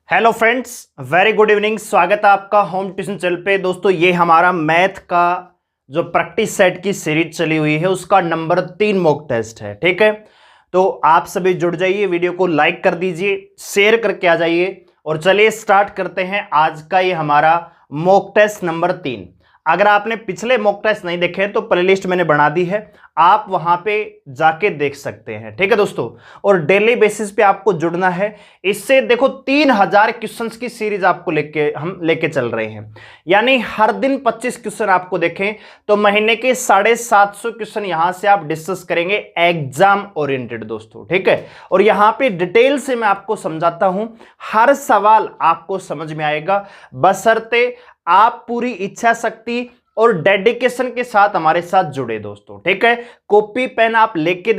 Hello friends, very good evening. स्वागत है आपका होम ट्यूशन चैनल पे। दोस्तों, ये हमारा मैथ का जो प्रैक्टिस सेट की सीरीज चली हुई है उसका नंबर 3 मॉक टेस्ट है। ठीक है, तो आप सभी जुड़ जाइए, वीडियो को लाइक कर दीजिए, शेयर करके आ जाइए और चलिए स्टार्ट करते हैं आज का ये हमारा मॉक टेस्ट नंबर 3। अगर आपने पिछले मॉक टेस्ट नहीं देखे तो प्लेलिस्ट मैंने बना दी है, आप वहां पे जाके देख सकते हैं। ठीक है दोस्तों, और डेली बेसिस पे आपको जुड़ना है। इससे देखो 3000 क्वेश्चंस की सीरीज आपको हम लेके चल रहे हैं, यानी हर दिन 25 क्वेश्चन आपको देखें तो महीने के 750 क्वेश्चन यहां से आप डिस्कस करेंगे एग्जाम ओरिएंटेड दोस्तों। ठीक है, और यहां पे डिटेल से मैं आपको समझाता हूं, हर सवाल आपको समझ में आएगा, बशर्ते आप पूरी इच्छा शक्ति और डेडिकेशन के साथ हमारे साथ जुड़े दोस्तों। ठीक है, कॉपी पेन आप लेके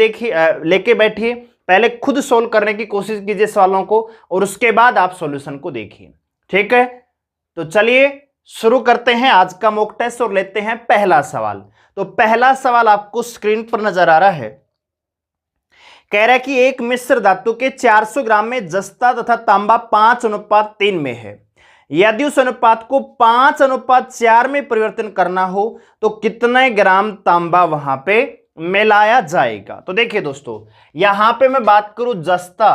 बैठिए, पहले खुद सोल्व करने की कोशिश कीजिए सवालों को और उसके बाद आप सॉल्यूशन को देखिए। ठीक है, तो चलिए शुरू करते हैं आज का मॉक टेस्ट और लेते हैं पहला सवाल। तो पहला सवाल आपको स्क्रीन पर नजर आ रहा है। कह रहा है कि एक मिश्र धातु के 400 ग्राम में जस्ता तथा तांबा 5:3 में है। यदि उस अनुपात को 5:4 में परिवर्तन करना हो तो कितने ग्राम तांबा वहां पे मिलाया जाएगा। तो देखिए दोस्तों, यहां पे मैं बात करूं जस्ता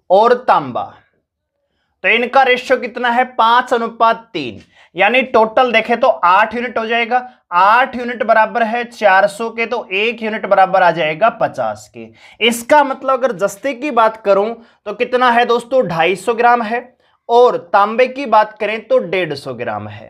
और तांबा, तो इनका रेशियो कितना है 5:3, यानी टोटल देखें तो 8 यूनिट हो जाएगा। 8 यूनिट बराबर है 400 के, तो 1 यूनिट बराबर आ जाएगा 50 के। इसका मतलब अगर जस्ते की बात करूं तो कितना है दोस्तों 250 ग्राम है, और तांबे की बात करें तो 150 ग्राम है।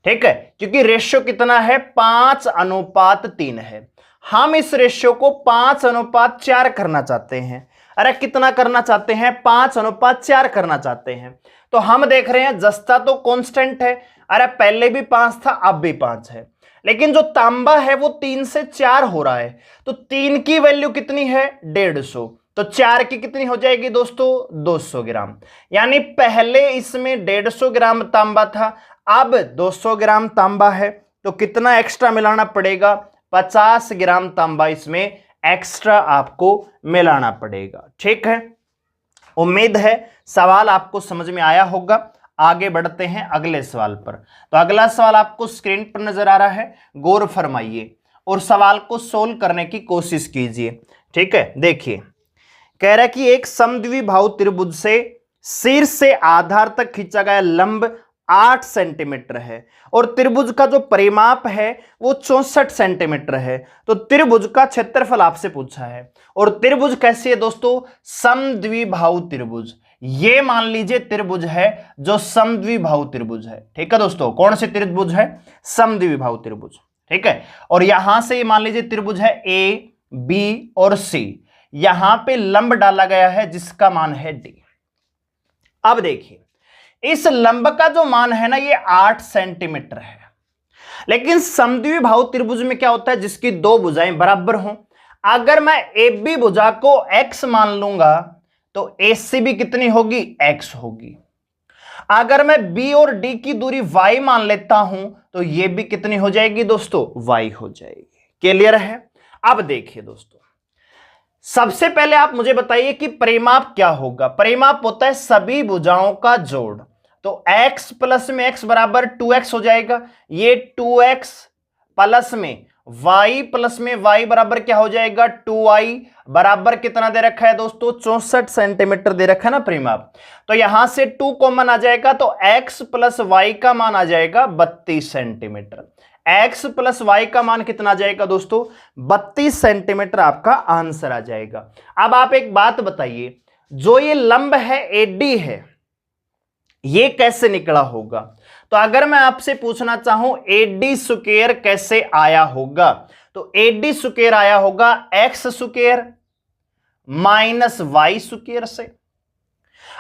ठीक है, क्योंकि रेशियो कितना है 5:3 है। हम इस रेशियो को 5:4 करना चाहते हैं। अरे कितना करना चाहते हैं 5:4 करना चाहते हैं। तो हम देख रहे हैं जस्ता तो कांस्टेंट है, अरे पहले भी 5 था अब भी 5 है, लेकिन जो तांबा है वो 3 से 4 हो रहा है, तो 3 की वैल्यू कितनी है 150, तो 4 की कितनी हो जाएगी दोस्तों 200 ग्राम। यानी पहले इसमें 150 ग्राम तांबा था, अब 200 ग्राम तांबा है, तो कितना एक्स्ट्रा मिलाना पड़ेगा 50 ग्राम तांबा इसमें एक्स्ट्रा आपको मिलाना पड़ेगा। ठीक है, उम्मीद है सवाल आपको समझ में आया होगा। आगे बढ़ते हैं अगले सवाल पर। तो अगला सवाल आपको स्क्रीन पर नजर आ रहा है, गौर फरमाइए और सवाल को सोल्व करने की कोशिश कीजिए। ठीक है, देखिए कह रहा है कि एक समद्विबाहु त्रिभुज से शीर्ष से आधार तक खींचा गया लंब 8 सेंटीमीटर है और त्रिभुज का जो परिमाप है वो 64 सेंटीमीटर है। तो त्रिभुज का क्षेत्रफल आपसे पूछा है, और त्रिभुज कैसी है दोस्तों समद्विबाहु त्रिभुज। ये मान लीजिए त्रिभुज है जो समद्विबाहु त्रिभुज है। ठीक है दोस्तों, कौन सी त्रिभुज है समद्विबाहु त्रिभुज। ठीक है, और यहां से मान लीजिए त्रिभुज है ए बी और सी, यहां पे लंब डाला गया है जिसका मान है डी। अब देखिए इस लंब का जो मान है ना ये 8 सेंटीमीटर है, लेकिन समद्विबाहु त्रिभुज में क्या होता है जिसकी दो भुजाएं बराबर हों। अगर मैं ए बी भुजा को x मान लूंगा तो AC भी कितनी होगी x होगी। अगर मैं b और d की दूरी y मान लेता हूं तो ये भी कितनी हो जाएगी दोस्तों y हो जाएगी। क्लियर है। अब देखिए दोस्तों, सबसे पहले आप मुझे बताइए कि परिमाप क्या होगा। परिमाप होता है सभी भुजाओं का जोड़, तो x प्लस में x बराबर 2x हो जाएगा। ये 2x प्लस में y प्लस में y बराबर क्या हो जाएगा 2y, बराबर कितना दे रखा है दोस्तों 64 सेंटीमीटर दे रखा है ना परिमाप। तो यहां से 2 कॉमन आ जाएगा, तो x प्लस y का मान आ जाएगा 32 सेंटीमीटर। x प्लस वाई का मान कितना आ जाएगा दोस्तों 32 सेंटीमीटर आपका आंसर आ जाएगा। अब आप एक बात बताइए, जो ये लंब है एडी है ये कैसे निकला होगा। तो अगर मैं आपसे पूछना चाहूं एडी स्क्वायर कैसे आया होगा, तो एडी स्क्वायर आया होगा x square minus y square से।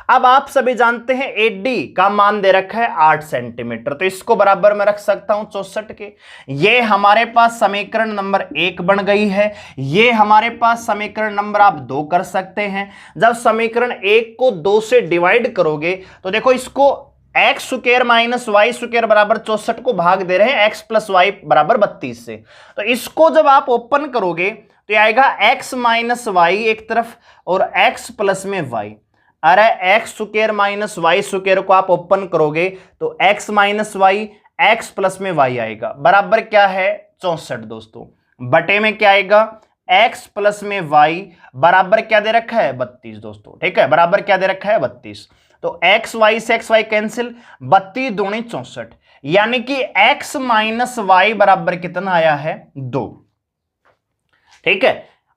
अब आप सभी जानते हैं एडी का मान दे रखा है 8 सेंटीमीटर, तो इसको बराबर में रख सकता हूं 64 के। ये हमारे पास समीकरण नंबर 1 बन गई है। ये हमारे पास समीकरण नंबर आप 2 कर सकते हैं। जब समीकरण 1 को 2 से डिवाइड करोगे तो देखो इसको x square minus y square बराबर 64 को भाग दे रहे हैं एक्स प्लस वाई बराबर 32 से। तो इसको जब आप ओपन करोगे तो आएगा एक्स माइनस वाई एक तरफ और एक्स प्लस में वाई। अरे x square minus y square को आप ओपन करोगे तो x minus y, x plus में वाई आएगा, बराबर क्या है 64 दोस्तों। बटे में क्या आएगा x प्लस में y, बराबर क्या दे रखा है 32 दोस्तों। ठीक है, बराबर क्या दे रखा है 32। तो x y से x y कैंसिल, 32 दूनी 64, यानी कि x माइनस वाई बराबर कितना आया है 2। ठीक है,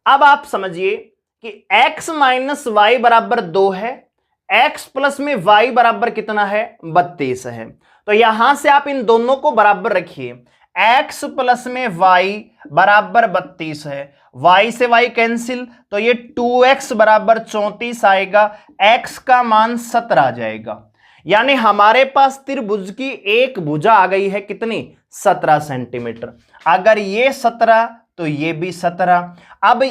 अब आप समझिए कि x माइनस वाई बराबर 2 है, x प्लस में y बराबर कितना है 32 है। तो यहां से आप इन दोनों को बराबर रखिए, x प्लस में y बराबर 32 है, y से y कैंसिल, तो ये 2x बराबर 34 आएगा, x का मान 17 आ जाएगा। यानी हमारे पास त्रिभुज की एक भुजा आ गई है कितनी 17 सेंटीमीटर। अगर ये 17 तो ये भी 17। अब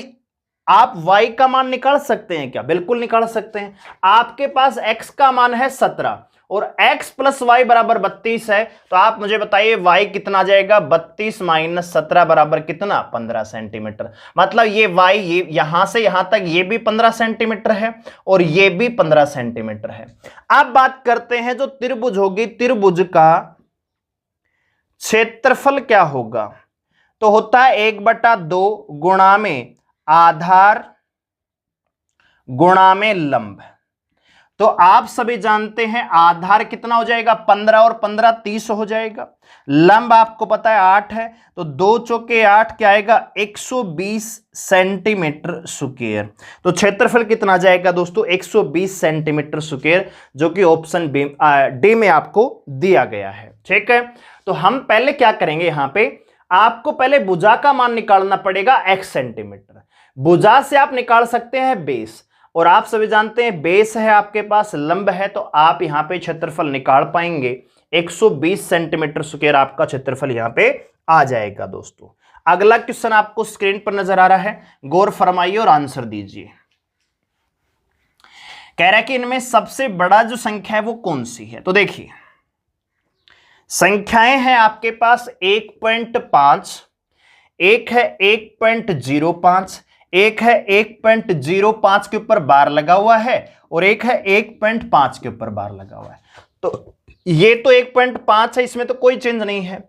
आप y का मान निकाल सकते हैं क्या? बिल्कुल निकाल सकते हैं। आपके पास x का मान है 17 और x प्लस वाई बराबर 32 है, तो आप मुझे बताइए y कितना आ जाएगा, 32 माइनस 17 बराबर कितना 15 सेंटीमीटर। मतलब ये y ये यहां से यहां तक ये भी 15 सेंटीमीटर है और ये भी 15 सेंटीमीटर है। अब बात करते हैं जो त्रिभुज होगी, त्रिभुज का क्षेत्रफल क्या होगा, तो होता है 1/2 गुणा में आधार गुणा में लंब। तो आप सभी जानते हैं आधार कितना हो जाएगा 15 और 15 30 हो जाएगा, लंब आपको पता है 8 है, तो 2 चौके 8 क्या आएगा 120 सेंटीमीटर स्क्वायर। तो क्षेत्रफल कितना आ जाएगा दोस्तों 120 सेंटीमीटर स्क्वायर, जो कि ऑप्शन डी में आपको दिया गया है। ठीक है, तो हम पहले क्या करेंगे, यहां पे आपको पहले भुजा का मान निकालना पड़ेगा x सेंटीमीटर। भुजा से आप निकाल सकते हैं बेस, और आप सभी जानते हैं बेस है आपके पास, लंब है, तो आप यहां पे क्षेत्रफल निकाल पाएंगे 120 सेंटीमीटर स्क्वायर आपका क्षेत्रफल यहां पे आ जाएगा दोस्तों। अगला क्वेश्चन आपको स्क्रीन पर नजर आ रहा है, गौर फरमाइए और आंसर दीजिए। कह रहा है कि इनमें सबसे बड़ा जो संख्या है वो कौन सी है, तो देखिए संख्याएं हैं आपके पास 1.5, एक है 1.05, एक है 1.05 के ऊपर बार लगा हुआ है और एक है 1.5 के ऊपर बार लगा हुआ है। तो ये तो 1.5 है, इसमें तो कोई चेंज नहीं है।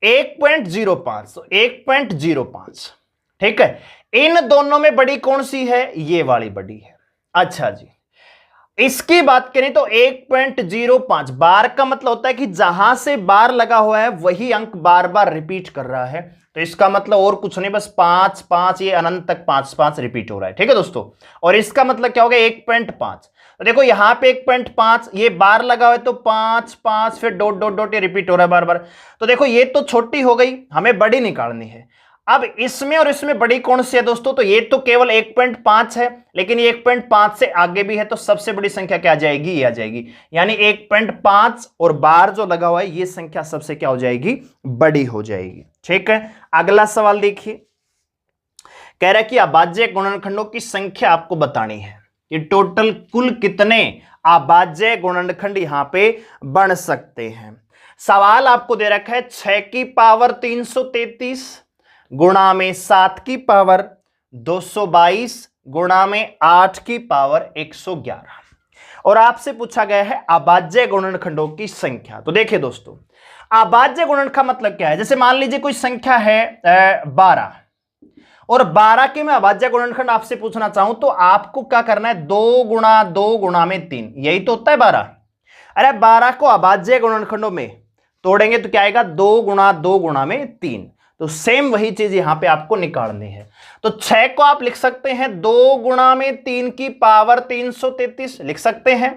1.05 तो 1.05, ठीक है। इन दोनों में बड़ी कौन सी है, ये वाली बड़ी है। अच्छा जी, इसकी बात करें तो 1.05 बार का मतलब होता है कि जहां से बार लगा हुआ है वही अंक बार बार रिपीट कर रहा है, तो इसका मतलब और कुछ नहीं, बस 5 5 ये अनंत तक 5 5 रिपीट हो रहा है। ठीक है दोस्तों, और इसका मतलब क्या हो गया 1.5। तो देखो यहां पे 1.5 ये बार लगा हुआ है तो 5 5 फिर डॉट डॉट डॉट ये रिपीट हो रहा है बार बार। तो देखो ये तो छोटी हो गई, हमें बड़ी निकालनी है। अब इसमें और इसमें बड़ी कौन सी है दोस्तों, तो ये तो केवल 1.5 है, लेकिन ये 1.5 से आगे भी है, तो सबसे बड़ी संख्या क्या आ जाएगी, ये आ जाएगी। यानी 1.5 और बार जो लगा हुआ है ये संख्या सबसे क्या हो जाएगी, बड़ी हो जाएगी। ठीक है, अगला सवाल देखिए, कह रहा है कि अभाज्य गुणनखंडों की संख्या आपको बतानी है कि टोटल कुल कितने अभाज्य गुणनखंड यहां पे बन सकते हैं। सवाल आपको दे रखा है 6 की पावर 333 गुणा में 7 की पावर 222 गुणा में 8 की पावर 111, और आपसे पूछा गया है अभाज्य गुणनखंडों की संख्या। तो देखिए दोस्तों, अभाज्य गुणनखंड का मतलब क्या है, जैसे मान लीजिए कोई संख्या है 12 और 12 के मैं अभाज्य गुणनखंड आपसे पूछना चाहूं तो आपको क्या करना है, 2 गुणा 2 गुणा में 3, यही तो होता है 12। अरे 12 को अभाज्य गुणनखंडों में तोड़ेंगे तो क्या आएगा, 2 गुणा 2 गुणा में 3। तो सेम वही चीज यहां पे आपको निकालनी है। तो 6 को आप लिख सकते हैं 2 गुणा में 3 की पावर 333 लिख सकते हैं।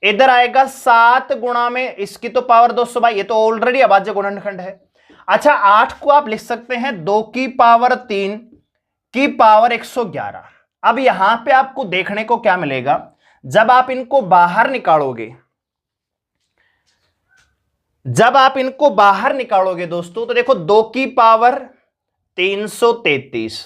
इधर आएगा 7 गुणा में इसकी तो पावर 222, ये तो ऑलरेडी अभाज्य गुणनखंड है। अच्छा 8 को आप लिख सकते हैं 2 की पावर 3 की पावर 111। अब यहां पे आपको देखने को क्या मिलेगा, जब आप इनको बाहर निकालोगे, जब आप इनको बाहर निकालोगे दोस्तों, तो देखो 2 की पावर 333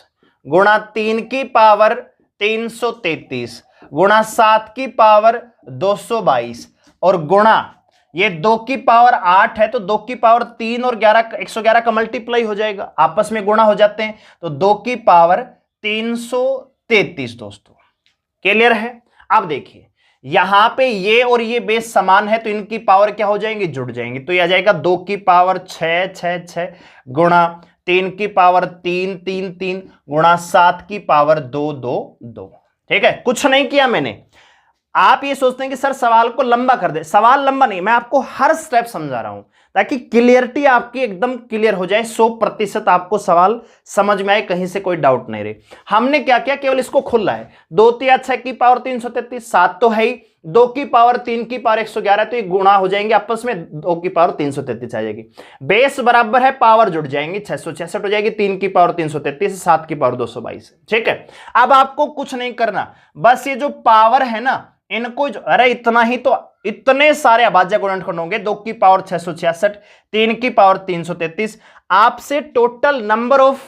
गुणा 3 की पावर 333 गुणा 7 की पावर 222 और गुणा ये 2 की पावर 8 है, तो 2 की पावर 3 और 111 का मल्टीप्लाई हो जाएगा, आपस में गुणा हो जाते हैं, तो 2 की पावर 333 दोस्तों। क्लियर है। अब देखिए यहां पे ये और ये बेस समान है तो इनकी पावर क्या हो जाएंगी, जुड़ जाएंगी। तो ये आ जाएगा 2 की पावर 6 6 6 गुणा 3 की पावर 3 3 3 गुणा 7 की पावर 2 2 2। ठीक है, कुछ नहीं किया मैंने। आप ये सोचते हैं कि सर सवाल को लंबा कर दे, सवाल लंबा नहीं, मैं आपको हर स्टेप समझा रहा हूं ताकि क्लियरिटी आपकी एकदम क्लियर हो जाए, 100% आपको सवाल समझ में आए, कहीं से कोई डाउट नहीं रहे। हमने क्या किया, केवल इसको खुला है, 2 तिया 6 की पावर 333, 7 तो है ही, 2 की पावर 3 की पावर 111, तो ये गुणा हो जाएंगे आपस में, 2 की पावर 333 आ जाएगी। बेस बराबर है, पावर जुड़ जाएंगी, 666 हो जाएगी, 3 की पावर 333, 7 की पावर 222। ठीक है, अब आपको कुछ नहीं करना, बस ये जो पावर है ना इनको अरे इतना ही तो, इतने सारे अभाज्य गुणनखंड होंगे, 2 की पावर 666, 3 की पावर 333। आपसे total number of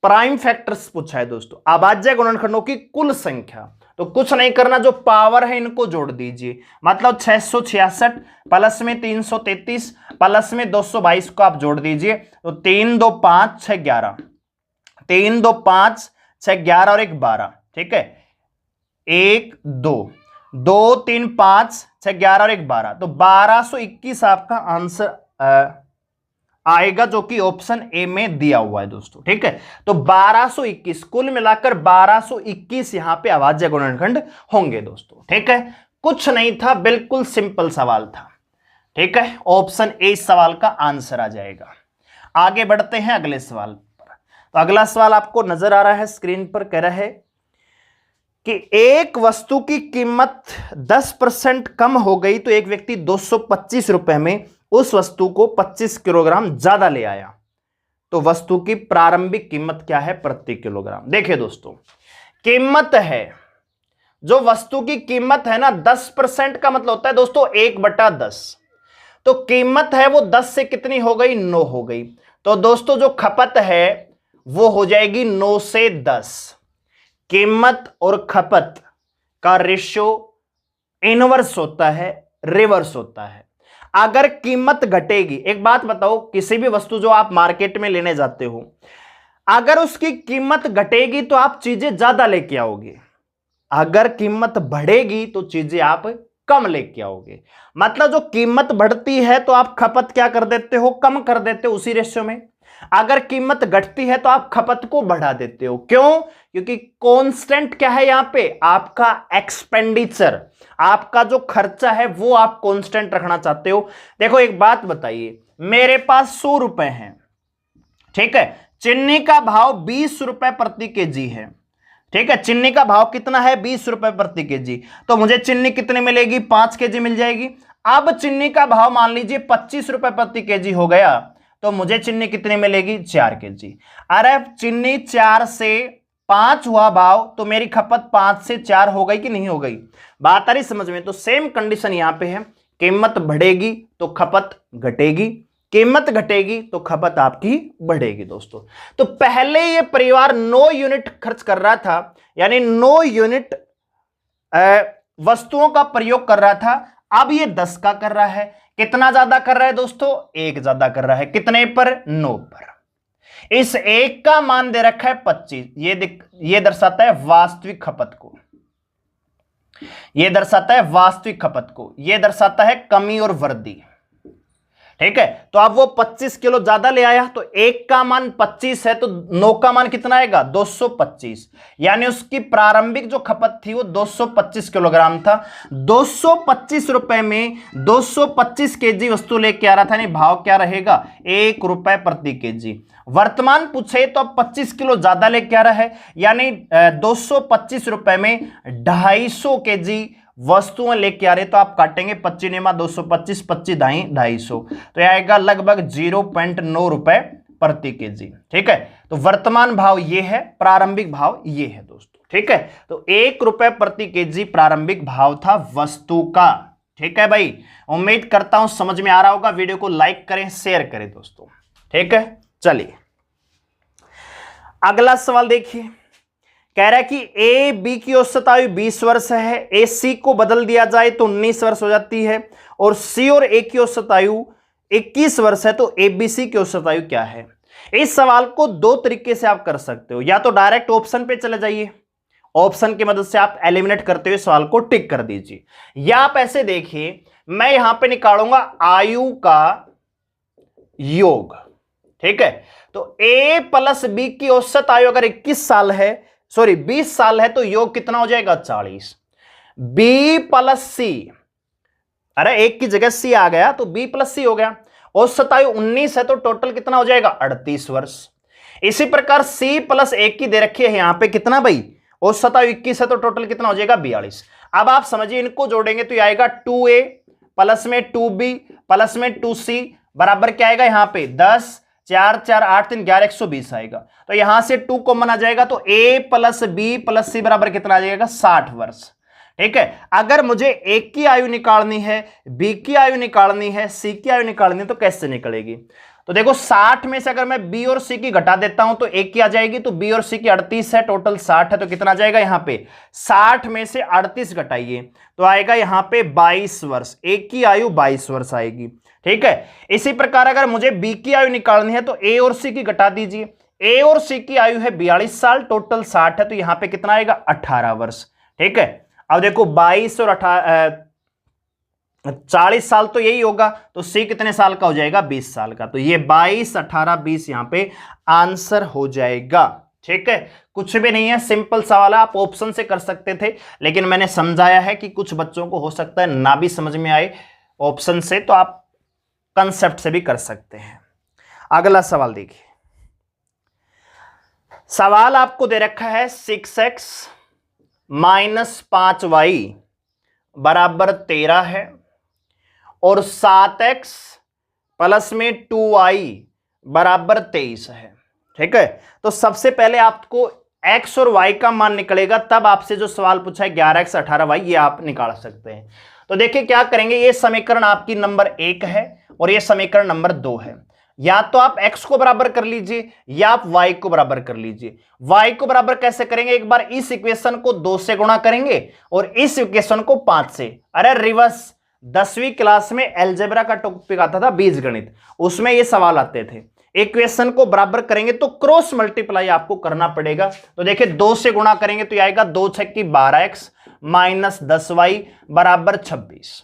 prime factors पूछा है दोस्तों, अभाज्य गुणनखंडों की कुल संख्या। तो कुछ नहीं करना, जो पावर है इनको जोड़ दीजिए, मतलब 666 प्लस में 333 प्लस में 222 को आप जोड़ दीजिए, तो 3 2 5 6 11, 3 2 5 6 11 और 1 12। ठीक है, 1 2 2 3 5 6 11 और 1 12, तो 1221 आपका आंसर आएगा, जो कि ऑप्शन ए में दिया हुआ है दोस्तों। ठीक है, तो 1221 कुल मिलाकर 1221 यहां पे अभाज्य गुणनखंड होंगे दोस्तों। ठीक है, कुछ नहीं था, बिल्कुल सिंपल सवाल था। ठीक है, ऑप्शन ए इस सवाल का आंसर आ जाएगा। आगे बढ़ते हैं अगले सवाल पर। तो अगला सवाल आपको नजर आ रहा है स्क्रीन पर, कह रहा है कि एक वस्तु की कीमत 10% कम हो गई तो एक व्यक्ति 225 रुपए में उस वस्तु को 25 किलोग्राम ज्यादा ले आया, तो वस्तु की प्रारंभिक कीमत क्या है प्रति किलोग्राम। देखिए दोस्तों, कीमत है, जो वस्तु की कीमत है ना, 10% का मतलब होता है दोस्तों 1/10, तो कीमत है वो 10 से कितनी हो गई, 9 हो गई। तो दोस्तों जो खपत है वो हो जाएगी 9 से 10। कीमत और खपत का रेशियो इनवर्स होता है, रिवर्स होता है। अगर कीमत घटेगी, एक बात बताओ, किसी भी वस्तु जो आप मार्केट में लेने जाते हो, अगर उसकी कीमत घटेगी तो आप चीजें ज्यादा लेके आओगे, अगर कीमत बढ़ेगी तो चीजें आप कम लेके आओगे। मतलब जो कीमत बढ़ती है तो आप खपत क्या कर देते हो, कम कर देते हो उसी रेशियो में। अगर कीमत घटती है तो आप खपत को बढ़ा देते हो। क्यों? क्योंकि कांस्टेंट क्या है यहां पे, आपका एक्सपेंडिचर, आपका जो खर्चा है वो आप कांस्टेंट रखना चाहते हो। देखो एक बात बताइए, मेरे पास 100 रुपए हैं, ठीक है, चीनी का भाव 20 रुपए प्रति केजी है। ठीक है, चीनी का भाव कितना है, 20 रुपए प्रति केजी, तो मुझे चीनी कितनी मिलेगी, 5 केजी मिल जाएगी। अब चीनी का भाव मान लीजिए 25 रुपए प्रति केजी हो गया, तो मुझे चीनी कितनी मिलेगी, 4 केजी। अरे चीनी 4 से 5 हुआ भाव, तो मेरी खपत 5 से 4 हो गई कि नहीं हो गई, बात आ रही समझ में। तो सेम कंडीशन यहां पे है, कीमत बढ़ेगी तो खपत घटेगी, कीमत घटेगी तो खपत आपकी बढ़ेगी दोस्तों। तो पहले ये परिवार 9 यूनिट खर्च कर रहा था, यानी 9 यूनिट वस्तुओं का प्रयोग कर रहा था, अब ये 10 का कर रहा है। कितना ज्यादा कर रहा है दोस्तों, 1 ज्यादा कर रहा है। कितने पर, 9 पर। इस 1 का मान दे रखा है 25, ये दर्शाता है वास्तविक खपत को, ये दर्शाता है वास्तविक खपत को, ये दर्शाता है कमी और वृद्धि। ठीक है, तो अब वो 25 किलो ज्यादा ले आया, तो 1 का मान 25 है, तो 9 का मान कितना आएगा, 225, यानी उसकी प्रारंभिक जो खपत थी वो 225 किलोग्राम था। 225 रुपए में 225 केजी वस्तु लेके आ रहा था, यानी भाव क्या रहेगा, 1 रुपए प्रति केजी। वर्तमान पूछे तो अब 25 किलो ज्यादा लेके आ रहा है, यानी 225 रुपए में 250 केजी वस्तुएं लेके आ रहे, तो आप काटेंगे 25 नेमा 225, 25 दाई 250, तो यह आएगा लगभग 0.9 रुपए प्रति केजी। ठीक है, तो वर्तमान भाव ये है, प्रारंभिक भाव ये है दोस्तों। ठीक है, तो 1 रुपए प्रति केजी प्रारंभिक भाव था वस्तु का। ठीक है भाई, उम्मीद करता हूं समझ में आ रहा होगा। वीडियो को लाइक करें, शेयर करें दोस्तों। ठीक है, चलिए अगला सवाल देखिए, कह रहा है कि ए बी की औसत आयु 20 वर्ष है, ए सी को बदल दिया जाए तो 19 वर्ष हो जाती है, और सी और ए की औसत आयु 21 वर्ष है, तो ए बी सी की औसत आयु क्या है। इस सवाल को 2 तरीके से आप कर सकते हो, या तो डायरेक्ट ऑप्शन पे चले जाइए, ऑप्शन की मदद से आप एलिमिनेट करते हुए सवाल को टिक कर दीजिए। या आप ऐसे देखिए, मैं यहां पे निकालूंगा आयु का योग, ठीक है। तो A प्लस B की औसत आयु अगर 21 साल है, सॉरी 20 साल है, तो योग कितना हो जाएगा 40। B प्लस C, अरे एक की जगह C आ गया तो B प्लस C हो गया। औसत आयु 19 है तो टोटल कितना हो जाएगा 38 वर्ष। इसी प्रकार C प्लस एक की दे रखी है यहां पे कितना भाई, औसत आयु 21 है तो टोटल कितना हो जाएगा 42। अब आप समझिए, इनको जोड़ेंगे तो आएगा 2A प्लस में 2B प्लस में 2C बराबर क्या आएगा यहां पे 10, 4 4 8 3 11 120 आएगा। तो यहां से 2 कॉमन आ जाएगा तो A plus B plus C बराबर कितना आ जाएगा 60 वर्ष, ठीक है। अगर मुझे A की आयु निकालनी है, B की आयु निकालनी है, C की आयु निकालनी है, तो कैसे निकलेगी? तो देखो 60 में से अगर मैं B और C की घटा देता हूं तो A की आ जाएगी, तो B और C की 38 है, टोटल 60 है, तो कितना आ जाएगा यहां पे 60 में से 38 घटाइए तो आएगा यहां पे 22 वर्ष। A की आयु 22 वर्ष आएगी, ठीक है। इसी प्रकार अगर मुझे B की आयु निकालनी है तो A और C की घटा दीजिए। A और C की आयु है 42 साल, टोटल 60 है, तो यहां पे कितना आएगा 18 वर्ष, ठीक है। अब देखो 22 और 40 साल तो यही होगा, तो C कितने साल का हो जाएगा 20 साल का। तो ये 22 18 20 यहां पे आंसर हो जाएगा, ठीक है। कुछ भी नहीं है, सिंपल सवाल है, आप ऑप्शन से कर सकते थे, लेकिन मैंने समझाया है कि कुछ बच्चों को हो सकता है ना भी समझ में आए ऑप्शन से, तो आप कंसेप्ट से भी कर सकते हैं। अगला सवाल देखिए, सवाल आपको दे रखा है 6x माइनस 5y बराबर 13 है और 7x प्लस में 2y बराबर 23 है, ठीक है। तो सबसे पहले आपको x और y का मान निकलेगा, तब आपसे जो सवाल पूछा है 11x 18y ये आप निकाल सकते हैं। तो देखिए क्या करेंगे, ये समीकरण आपकी नंबर 1 है और ये समीकरण नंबर 2 है। या तो आप x को बराबर कर लीजिए या आप y को बराबर कर लीजिए। y को बराबर कैसे करेंगे, एक बार इस इक्वेशन को 2 से गुणा करेंगे और इस इक्वेशन को 5 से। अरे रिवर्स, 10वीं क्लास में अलजेब्रा का टॉपिक आता था बीजगणित, उसमें ये सवाल आते थे। इक्वेशन को बराबर करेंगे तो क्रॉस मल्टीप्लाई आपको करना पड़ेगा। तो देखिए 2 से गुणा करेंगे तो आएगा 2 छक्की 12x माइनस 10y बराबर 26।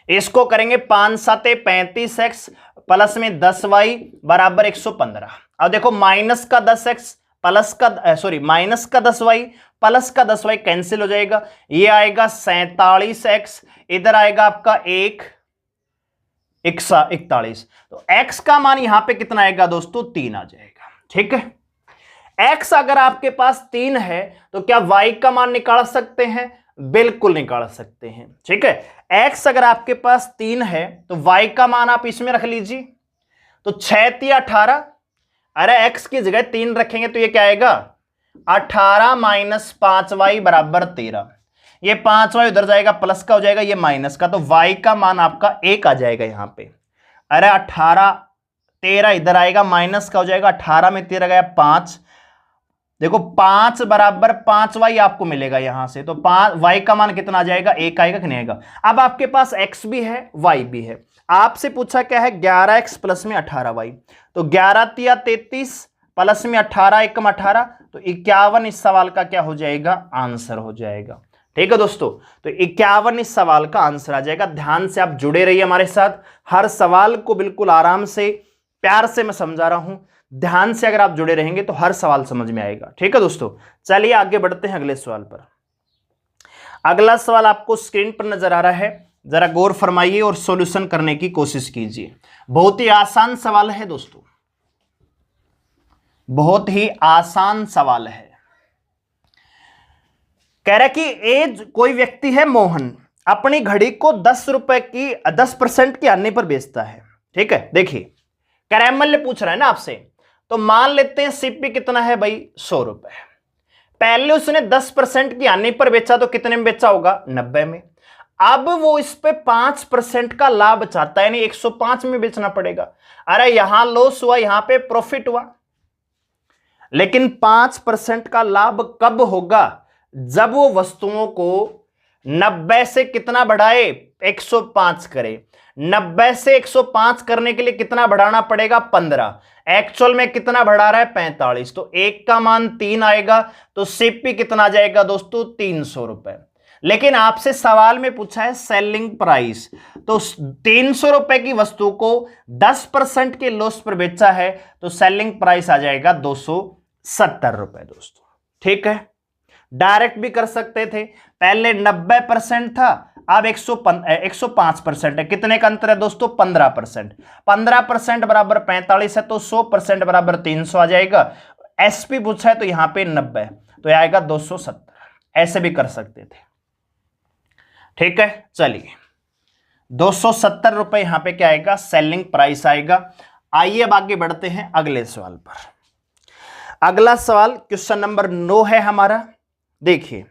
इसको करेंगे 5 7 35x प्लस में 10y बराबर 115। अब देखो माइनस का 10x प्लस का माइनस का 10y प्लस का 10y कैंसिल हो जाएगा, ये आएगा 47x, इधर आएगा आपका 41। तो x का मान यहां पे कितना आएगा दोस्तों 3 आ जाएगा, ठीक है। x अगर आपके पास 3 है तो क्या y का मान निकाल सकते हैं? बिल्कुल निकाल सकते हैं, ठीक है। x अगर आपके पास 3 है तो y का मान आप इसमें रख लीजिए, तो 6 3 18। अरे x की जगह 3 रखेंगे तो ये क्या आएगा 18 माइनस 5y बराबर 13। ये 5y उधर जाएगा प्लस का हो जाएगा, ये माइनस का, तो y का मान आपका 1 आ जाएगा यहां पे। अरे 18 13 इधर आएगा माइनस का हो जाएगा, 18 में 13 गया 5, देखो 5 बराबर 5y आपको मिलेगा यहां से। तो 5 y का मान कितना आ जाएगा 1 आएगा कि नहीं आएगा। अब आपके पास x भी है y भी है, आपसे पूछा क्या है 11x प्लस में 18y, तो 11 तिया 33 प्लस में 18 एकम 18, तो 51 इस सवाल का क्या हो जाएगा आंसर हो जाएगा, ठीक है दोस्तों। तो 51 इस सवाल का आंसर आ जाएगा। ध्यान से आप जुड़े रहिए हमारे साथ, हर सवाल को बिल्कुल आराम से प्यार से मैं समझा रहा हूं, ध्यान से अगर आप जुड़े रहेंगे तो हर सवाल समझ में आएगा, ठीक है दोस्तों। चलिए आगे बढ़ते हैं अगले सवाल पर। अगला सवाल आपको स्क्रीन पर नजर आ रहा है, जरा गौर फरमाइए और सॉल्यूशन करने की कोशिश कीजिए। बहुत ही आसान सवाल है दोस्तों, बहुत ही आसान सवाल है। कह रहा कि कोई व्यक्ति है मोहन, अपनी घड़ी को 10 रुपए की 10% की आने पर बेचता है, ठीक है। देखिए कैरेमल पूछ रहा है ना आपसे, तो मान लेते हैं सीपी कितना है भाई 100 रुपए। पहले उसने 10% की आने पर बेचा तो कितने में बेचा होगा 90 में। अब वो इस पे 5% का लाभ चाहता है, यानी 105 में बेचना पड़ेगा। अरे यहां लॉस हुआ, यहां पे प्रॉफिट हुआ, लेकिन 5% का लाभ कब होगा जब वो वस्तुओं को 90 से कितना बढ़ाए 105 करें। 90 से 105 करने के लिए कितना बढ़ाना पड़ेगा? 15। एक्चुअल में कितना बढ़ा रहा है? 45। तो एक का मान 3 आएगा, तो सीपी कितना आ जाएगा दोस्तों? 300 रुपए। लेकिन आपसे सवाल में पूछा है सेलिंग प्राइस, तो 300 रुपए की वस्तु को 10% के लॉस पर बेचा है, तो सेलिंग प्राइस आ जाएगा 270 रुपए दोस्तों। ठीक है, डायरेक्ट भी कर सकते थे। पहले 90% था, अब 105% है। कितने का अंतर है दोस्तों? 15%। 15% बराबर 45 है, तो 100% बराबर 300 आ जाएगा। एसपी पूछा है तो यहां पे 90, तो यह आएगा 270। ऐसे भी कर सकते थे। ठीक है, चलिए 270 रुपए यहां पे क्या आएगा? सेलिंग प्राइस आएगा। आइए अब आगे बढ़ते हैं अगले सवाल पर। अगला सवाल क्वेश्चन नंबर 9 है हमारा। देखिए,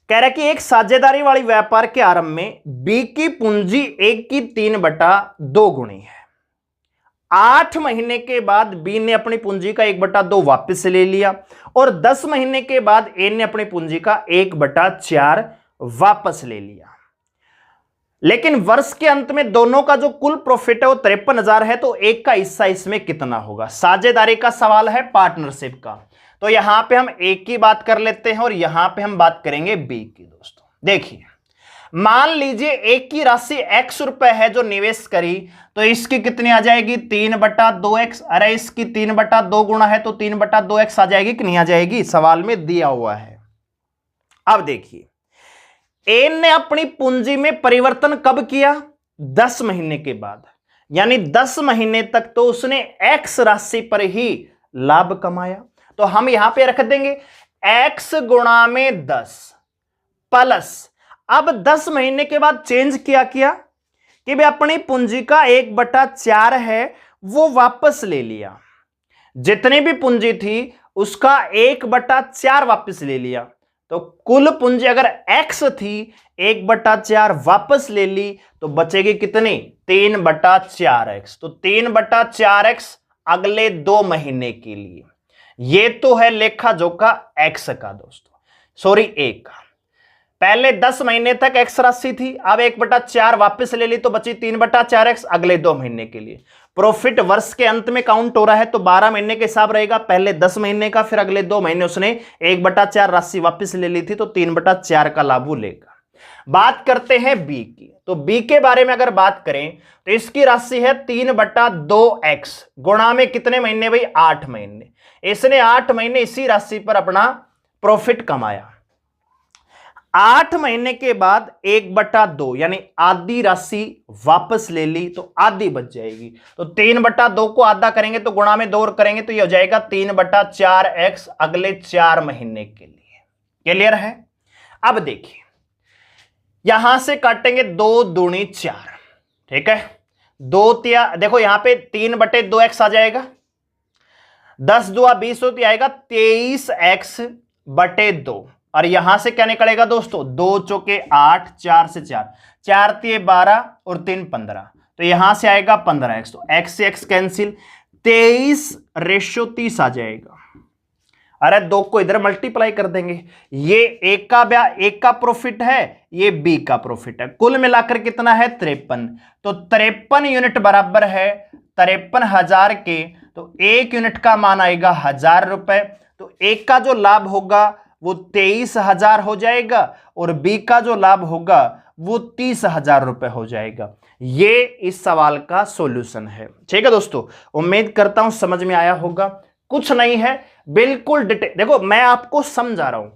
कह रहा है कि एक साझेदारी वाली व्यापार के आरंभ में बी की पूंजी 1 की 3/2 गुणी है। 8 महीने के बाद बी ने अपनी पूंजी का 1/2 वापस ले लिया, और 10 महीने के बाद ए ने अपनी पूंजी का 1/4 वापस ले लिया। लेकिन वर्ष के अंत में दोनों का जो कुल प्रॉफिट है वो 53,000 है, तो एक का हिस्सा इसमें कितना होगा? साझेदारी का सवाल है, पार्टनरशिप का। तो यहां पे हम ए की बात कर लेते हैं और यहां पे हम बात करेंगे बी की दोस्तों। देखिए, मान लीजिए एक की राशि x रुपए है जो निवेश करी, तो इसकी कितनी आ जाएगी? 3/2x। अरे इसकी 3/2 गुणा है तो 3/2x आ जाएगी कि नहीं आ जाएगी? सवाल में दिया हुआ है। अब देखिए, ए ने अपनी पूंजी में परिवर्तन कब किया? 10 महीने के बाद, यानी 10 महीने तक तो उसने x राशि पर ही लाभ कमाया। तो हम यहां पे रख देंगे x गुणा में 10 प्लस, अब 10 महीने के बाद चेंज किया कि भाई अपनी पूंजी का 1/4 है वो वापस ले लिया। जितनी भी पूंजी थी उसका 1/4 वापस ले लिया। तो कुल पूंजी अगर x थी, 1/4 वापस ले ली, तो बचेगी कितनी? 3/4x। तो 3/4x अगले 2 महीने के लिए। ये तो है लेखा जोखा x का दोस्तों, सॉरी a का। पहले 10 महीने तक x राशि थी, अब 1/4 वापस ले ली, तो बची 3/4x अगले 2 महीने के लिए। प्रॉफिट वर्ष के अंत में काउंट हो रहा है, तो 12 महीने के हिसाब रहेगा। पहले 10 महीने का, फिर अगले 2 महीने उसने 1/4 राशि वापस ले ली थी, तो 3/4 का लाभ वो लेगा। बात करते हैं बी की। तो बी के बारे में अगर बात करें तो इसकी राशि है 3/2x गुणा में कितने महीने भाई? 8 महीने। इसने 8 महीने इसी राशि पर अपना प्रॉफिट कमाया। 8 महीने के बाद 1/2 यानी आधी राशि वापस ले ली, तो आधी बच जाएगी। तो 3/2 को आधा करेंगे तो गुणा में 2 और करेंगे तो ये हो जाएगा 3/4x अगले 4 महीने के लिए। क्लियर है? अब देखिए, यहां से काटेंगे 2 दूनी 4। ठीक है, 2 तिया देखो यहां पे 3/2x आ जाएगा, 10 दुआ 20 होती आएगा 23x/2। और यहां से क्या निकलेगा दोस्तों? 2 चौके 8, 4 से 4, 4 तिये 12 और 3 15, तो यहां से आएगा 15x। तो x से x कैंसिल, 23/30 आ जाएगा। अरे 2 को इधर मल्टीप्लाई कर देंगे। ये एक का प्रॉफिट है, ये बी का प्रॉफिट है। कुल मिलाकर कितना है? 53। तो 53 यूनिट बराबर है 53,000 के। तो 1 यूनिट का मान आएगा 1000 रुपए। तो एक का जो लाभ होगा वो 23,000 हो जाएगा, और बी का जो लाभ होगा वो 30,000 रुपए हो जाएगा। ये इस सवाल का सॉल्यूशन है। ठीक है दोस्तों, उम्मीद करता हूं समझ में आया होगा। कुछ नहीं है, बिल्कुल डिटेल। देखो मैं आपको समझा रहा हूं,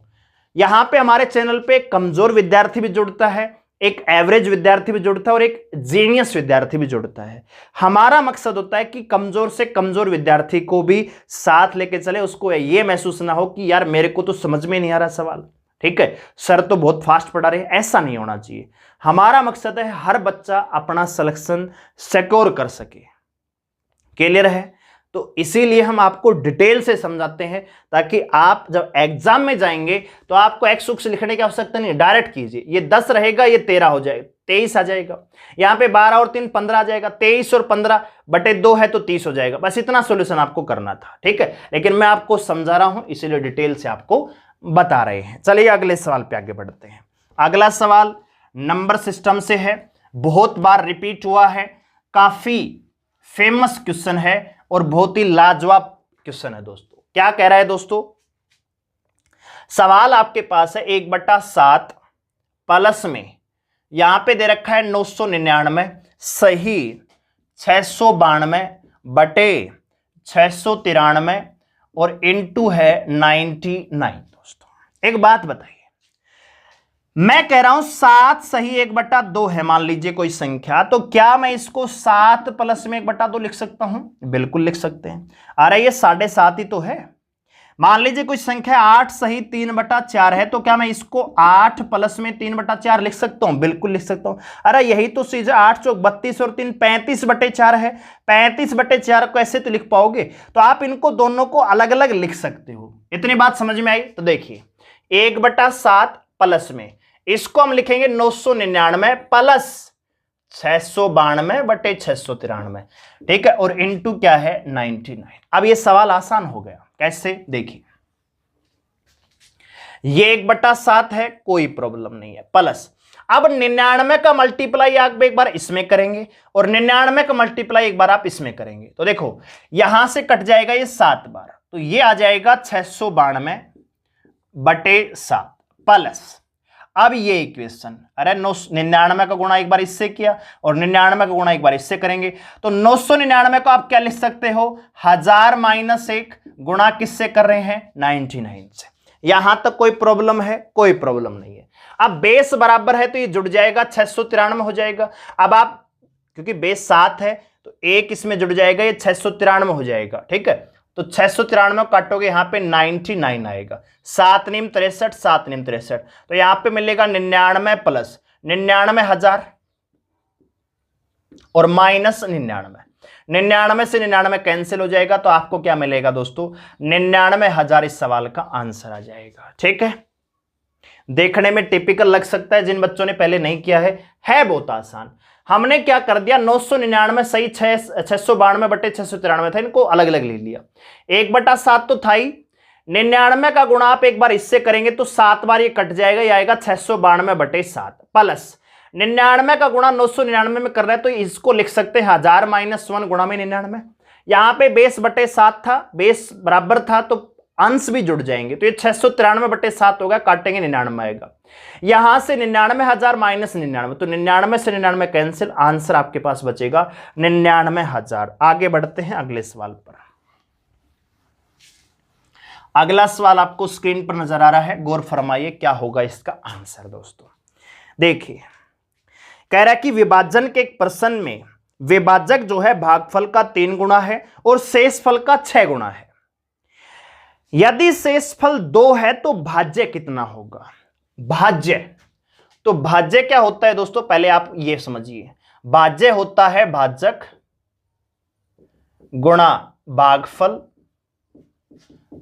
यहां पे हमारे चैनल पे कमजोर विद्यार्थी भी जुड़ता है, एक एवरेज विद्यार्थी भी जुड़ता है और एक जीनियस विद्यार्थी भी जुड़ता है। हमारा मकसद होता है कि कमजोर से कमजोर विद्यार्थी को भी साथ लेके चले, उसको ये महसूस ना हो कि यार मेरे को तो समझ में नहीं आ रहा सवाल, ठीक है, सर तो बहुत फास्ट पढ़ा रहे। ऐसा नहीं होना चाहिए। हमारा मकसद है हर बच्चा अपना सिलेक्शन सिक्योर कर सके। क्लियर है? तो इसीलिए हम आपको डिटेल से समझाते हैं, ताकि आप जब एग्जाम में जाएंगे तो आपको एक्स उक्स लिखने की आवश्यकता नहीं, डायरेक्ट कीजिए। ये 10 रहेगा, ये 13 हो जाएगा, 23 आ जाएगा। यहाँ पे 12 और 3 15 आ जाएगा, 23 और 15/2 है तो 30 हो जाएगा। बस इतना सॉल्यूशन आपको करना था, ठीक है। लेकिन मैं आपको समझा रहा हूं, इसीलिए डिटेल से आपको बता रहे हैं। चलिए अगले सवाल पे आगे बढ़ते हैं। अगला सवाल नंबर सिस्टम से है, बहुत बार रिपीट हुआ है, काफी फेमस क्वेश्चन है और बहुत ही लाजवाब क्वेश्चन है दोस्तों। क्या कह रहा है दोस्तों, सवाल आपके पास है 1/7 प्लस में यहां पे दे रखा है 999, सही 692 बटे 693 और इनटू है 99। दोस्तों एक बात बताइए, मैं कह रहा हूं 7 सही 1/2 है, मान लीजिए कोई संख्या, तो क्या मैं इसको 7 प्लस में 1/2 लिख सकता हूं? बिल्कुल लिख सकते हैं। अरे ये 7.5 ही तो है। मान लीजिए कोई संख्या 8 सही 3/4 है, तो क्या मैं इसको 8 प्लस में 3/4 लिख सकता हूं? बिल्कुल लिख सकता हूं। अरे यही तो चीज है, 8 चौक 32 और 3 35/4 है, 35/4 को ऐसे तो लिख पाओगे, तो आप इनको दोनों को अलग अलग लिख सकते हो। इतनी बात समझ में आई? तो देखिए 1/7 प्लस में इसको हम लिखेंगे 999 प्लस 692 बटे 693, ठीक है, और इनटू क्या है 99। अब ये सवाल आसान हो गया। कैसे? देखिए ये 1/7 है, कोई प्रॉब्लम नहीं है, प्लस अब 99 का मल्टीप्लाई आप एक बार इसमें करेंगे और 99 का मल्टीप्लाई एक बार आप इसमें करेंगे, तो देखो यहां से कट जाएगा ये 7 बार, तो ये आ जाएगा 692 बटे 7 प्लस अब ये इक्वेशन, अरे 99 का गुणा एक बार इससे किया और 99 का गुणा एक बार इससे करेंगे, तो 999 को आप क्या लिख सकते हो, 1000 माइनस 1 गुणा किससे कर रहे हैं 99 से। यहां तक कोई प्रॉब्लम है? कोई प्रॉब्लम नहीं है। अब बेस बराबर है तो ये जुड़ जाएगा 693 हो जाएगा। अब आप क्योंकि बेस 7 है तो एक इसमें जुड़ जाएगा, ये 693 हो जाएगा, ठीक है, तो 693 काटोगे यहां पे 99 आएगा, 7 नीम 63, 7 नीम 63, तो यहां पे मिलेगा 99 प्लस 99,000 और माइनस 99 से 99 कैंसिल हो जाएगा, तो आपको क्या मिलेगा दोस्तों 99,000 इस सवाल का आंसर आ जाएगा। ठीक है, देखने में टिपिकल लग सकता है, जिन बच्चों ने पहले नहीं किया है बहुत आसान। हमने क्या कर दिया 999 सही 692 बटे 693 था, इनको अलग अलग ले लिया। 1/7 तो था ही, 99 का गुणा आप एक बार इससे करेंगे तो 7 बार ये कट जाएगा, ये आएगा 692 बटे 7 प्लस 99 का गुणा 999 में कर रहे हैं तो इसको लिख सकते हैं 1000 माइनस 1 गुणा में 99। यहां पे बेस बटे 7 था, बेस बराबर था तो अंश भी जुड़ जाएंगे, तो ये 693 बटे 7 होगा, काटेंगे 99 आएगा। यहां से 99,000 माइनस 99, तो 99 से 99 कैंसिल, आंसर आपके पास बचेगा 99,000। आगे बढ़ते हैं अगले सवाल पर। अगला सवाल आपको स्क्रीन पर नजर आ रहा है, गौर फरमाइए क्या होगा इसका आंसर। दोस्तों देखिए, कह रहा है कि विभाजन के एक प्रश्न में विभाजक जो है भागफल का 3 गुना है और शेषफल का 6 गुना है। यदि शेषफल 2 है तो भाज्य कितना होगा? भाज्य, तो भाज्य क्या होता है दोस्तों, पहले आप ये समझिए, भाज्य होता है भाजक गुणा भागफल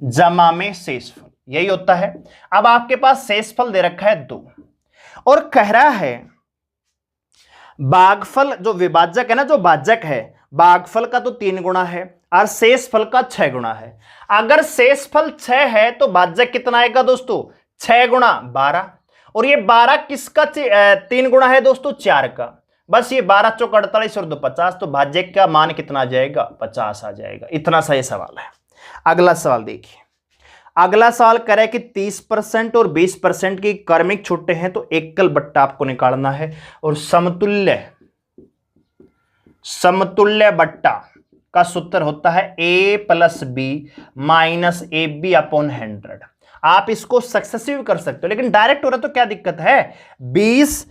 जमा में शेषफल, यही होता है। अब आपके पास शेषफल दे रखा है 2 और कह रहा है भागफल जो विभाजक है ना, जो भाजक है, भागफल का तो 3 गुना है और शेषफल का 6 गुना है। अगर शेषफल 6 है तो भाजक कितना आएगा दोस्तों, 6 गुणा 12, और ये 12 किसका 3 गुणा है दोस्तों, 4 का, बस ये 12 चौक 48 और 2 50, तो भाजक का मान कितना आ जाएगा, 50 आ जाएगा। इतना सा ये सवाल है। अगला सवाल देखिए, अगला सवाल कह रहा है कि 30% और 20% की क्रमिक छूटे हैं तो एकल बट्टा आपको निकालना है और समतुल्य बट्टा का सूत्र होता है a plus B minus A B upon 100। आप इसको सक्सेसिव कर सकते हो, लेकिन डायरेक्ट हो रहा तो क्या दिक्कत है, 20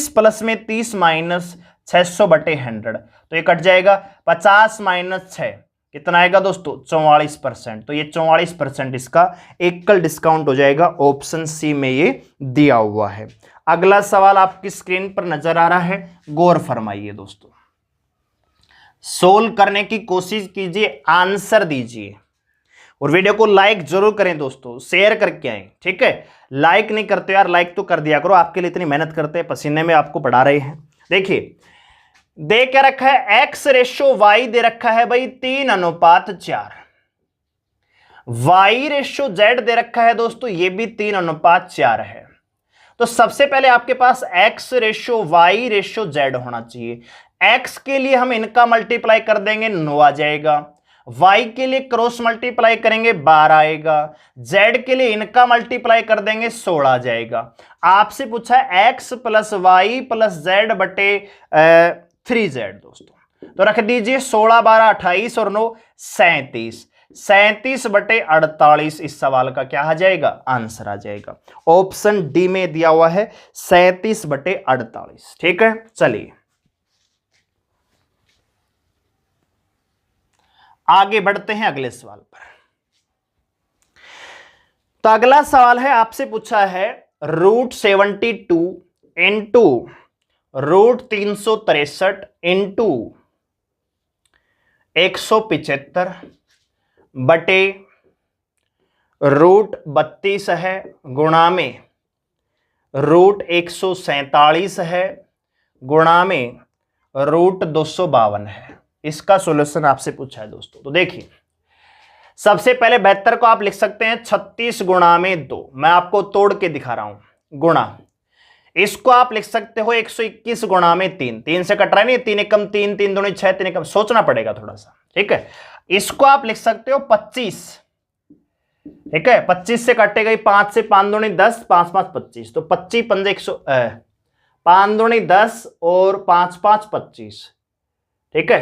प्लस में 30 माइनस 600 बटे 100, तो ये कट जाएगा, 50 माइनस 6 कितना आएगा दोस्तों, 44%, तो ये 44% इसका एकल डिस्काउंट हो जाएगा। ऑप्शन सी में ये दिया हुआ है। अगला सवाल आपकी स्क्रीन पर नजर आ रहा है, गौर फरमाइए दोस्तों, सोल्व करने की कोशिश कीजिए, आंसर दीजिए और वीडियो को लाइक जरूर करें दोस्तों, शेयर करके आए, ठीक है। लाइक नहीं करते यार, लाइक तो कर दिया करो, आपके लिए इतनी मेहनत करते हैं, पसीने में आपको पढ़ा रहे हैं। देखिए दे क्या रखा है, x रेशो y दे रखा है भाई 3:4, y रेशो z दे रखा है दोस्तों, ये भी 3:4 है। तो सबसे पहले आपके पास x ratio y ratio z होना चाहिए। x के लिए हम इनका मल्टीप्लाई कर देंगे 9 आ जाएगा, y के लिए क्रॉस मल्टीप्लाई करेंगे 12 आएगा, z के लिए इनका मल्टीप्लाई कर देंगे 16 आ जाएगा। आपसे पूछा है x plus y plus z बटे 3z दोस्तों, तो रख दीजिए 16 12 28 और 9 37, 37 बटे 48 इस सवाल का क्या आ जाएगा, आंसर आ जाएगा। ऑप्शन डी में दिया हुआ है 37 बटे 48। ठीक है, चलिए आगे बढ़ते हैं अगले सवाल पर। तो अगला सवाल है, आपसे पूछा है √72 इंटू √363 इंटू 175 बटे √32 है गुणा में √147 है गुणा में √252 है। इसका सॉल्यूशन आपसे पूछा है दोस्तों। तो देखिए, सबसे पहले 72 को आप लिख सकते हैं 36 गुणा में 2, मैं आपको तोड़ के दिखा रहा हूं, गुणा इसको आप लिख सकते हो 121 गुणा में 3, 3 से कट रहा है नहीं, 3 एकम 3, 3 दूनी 6, 3 एकम, सोचना पड़ेगा थोड़ा सा। ठीक है, इसको आप लिख सकते हो 25। ठीक है, 25 से काटे गई 5 से 5 दूनी 10, 5 5 25, तो 25 पंजे 100, 5 दूनी 10 और 5 5 25। ठीक है,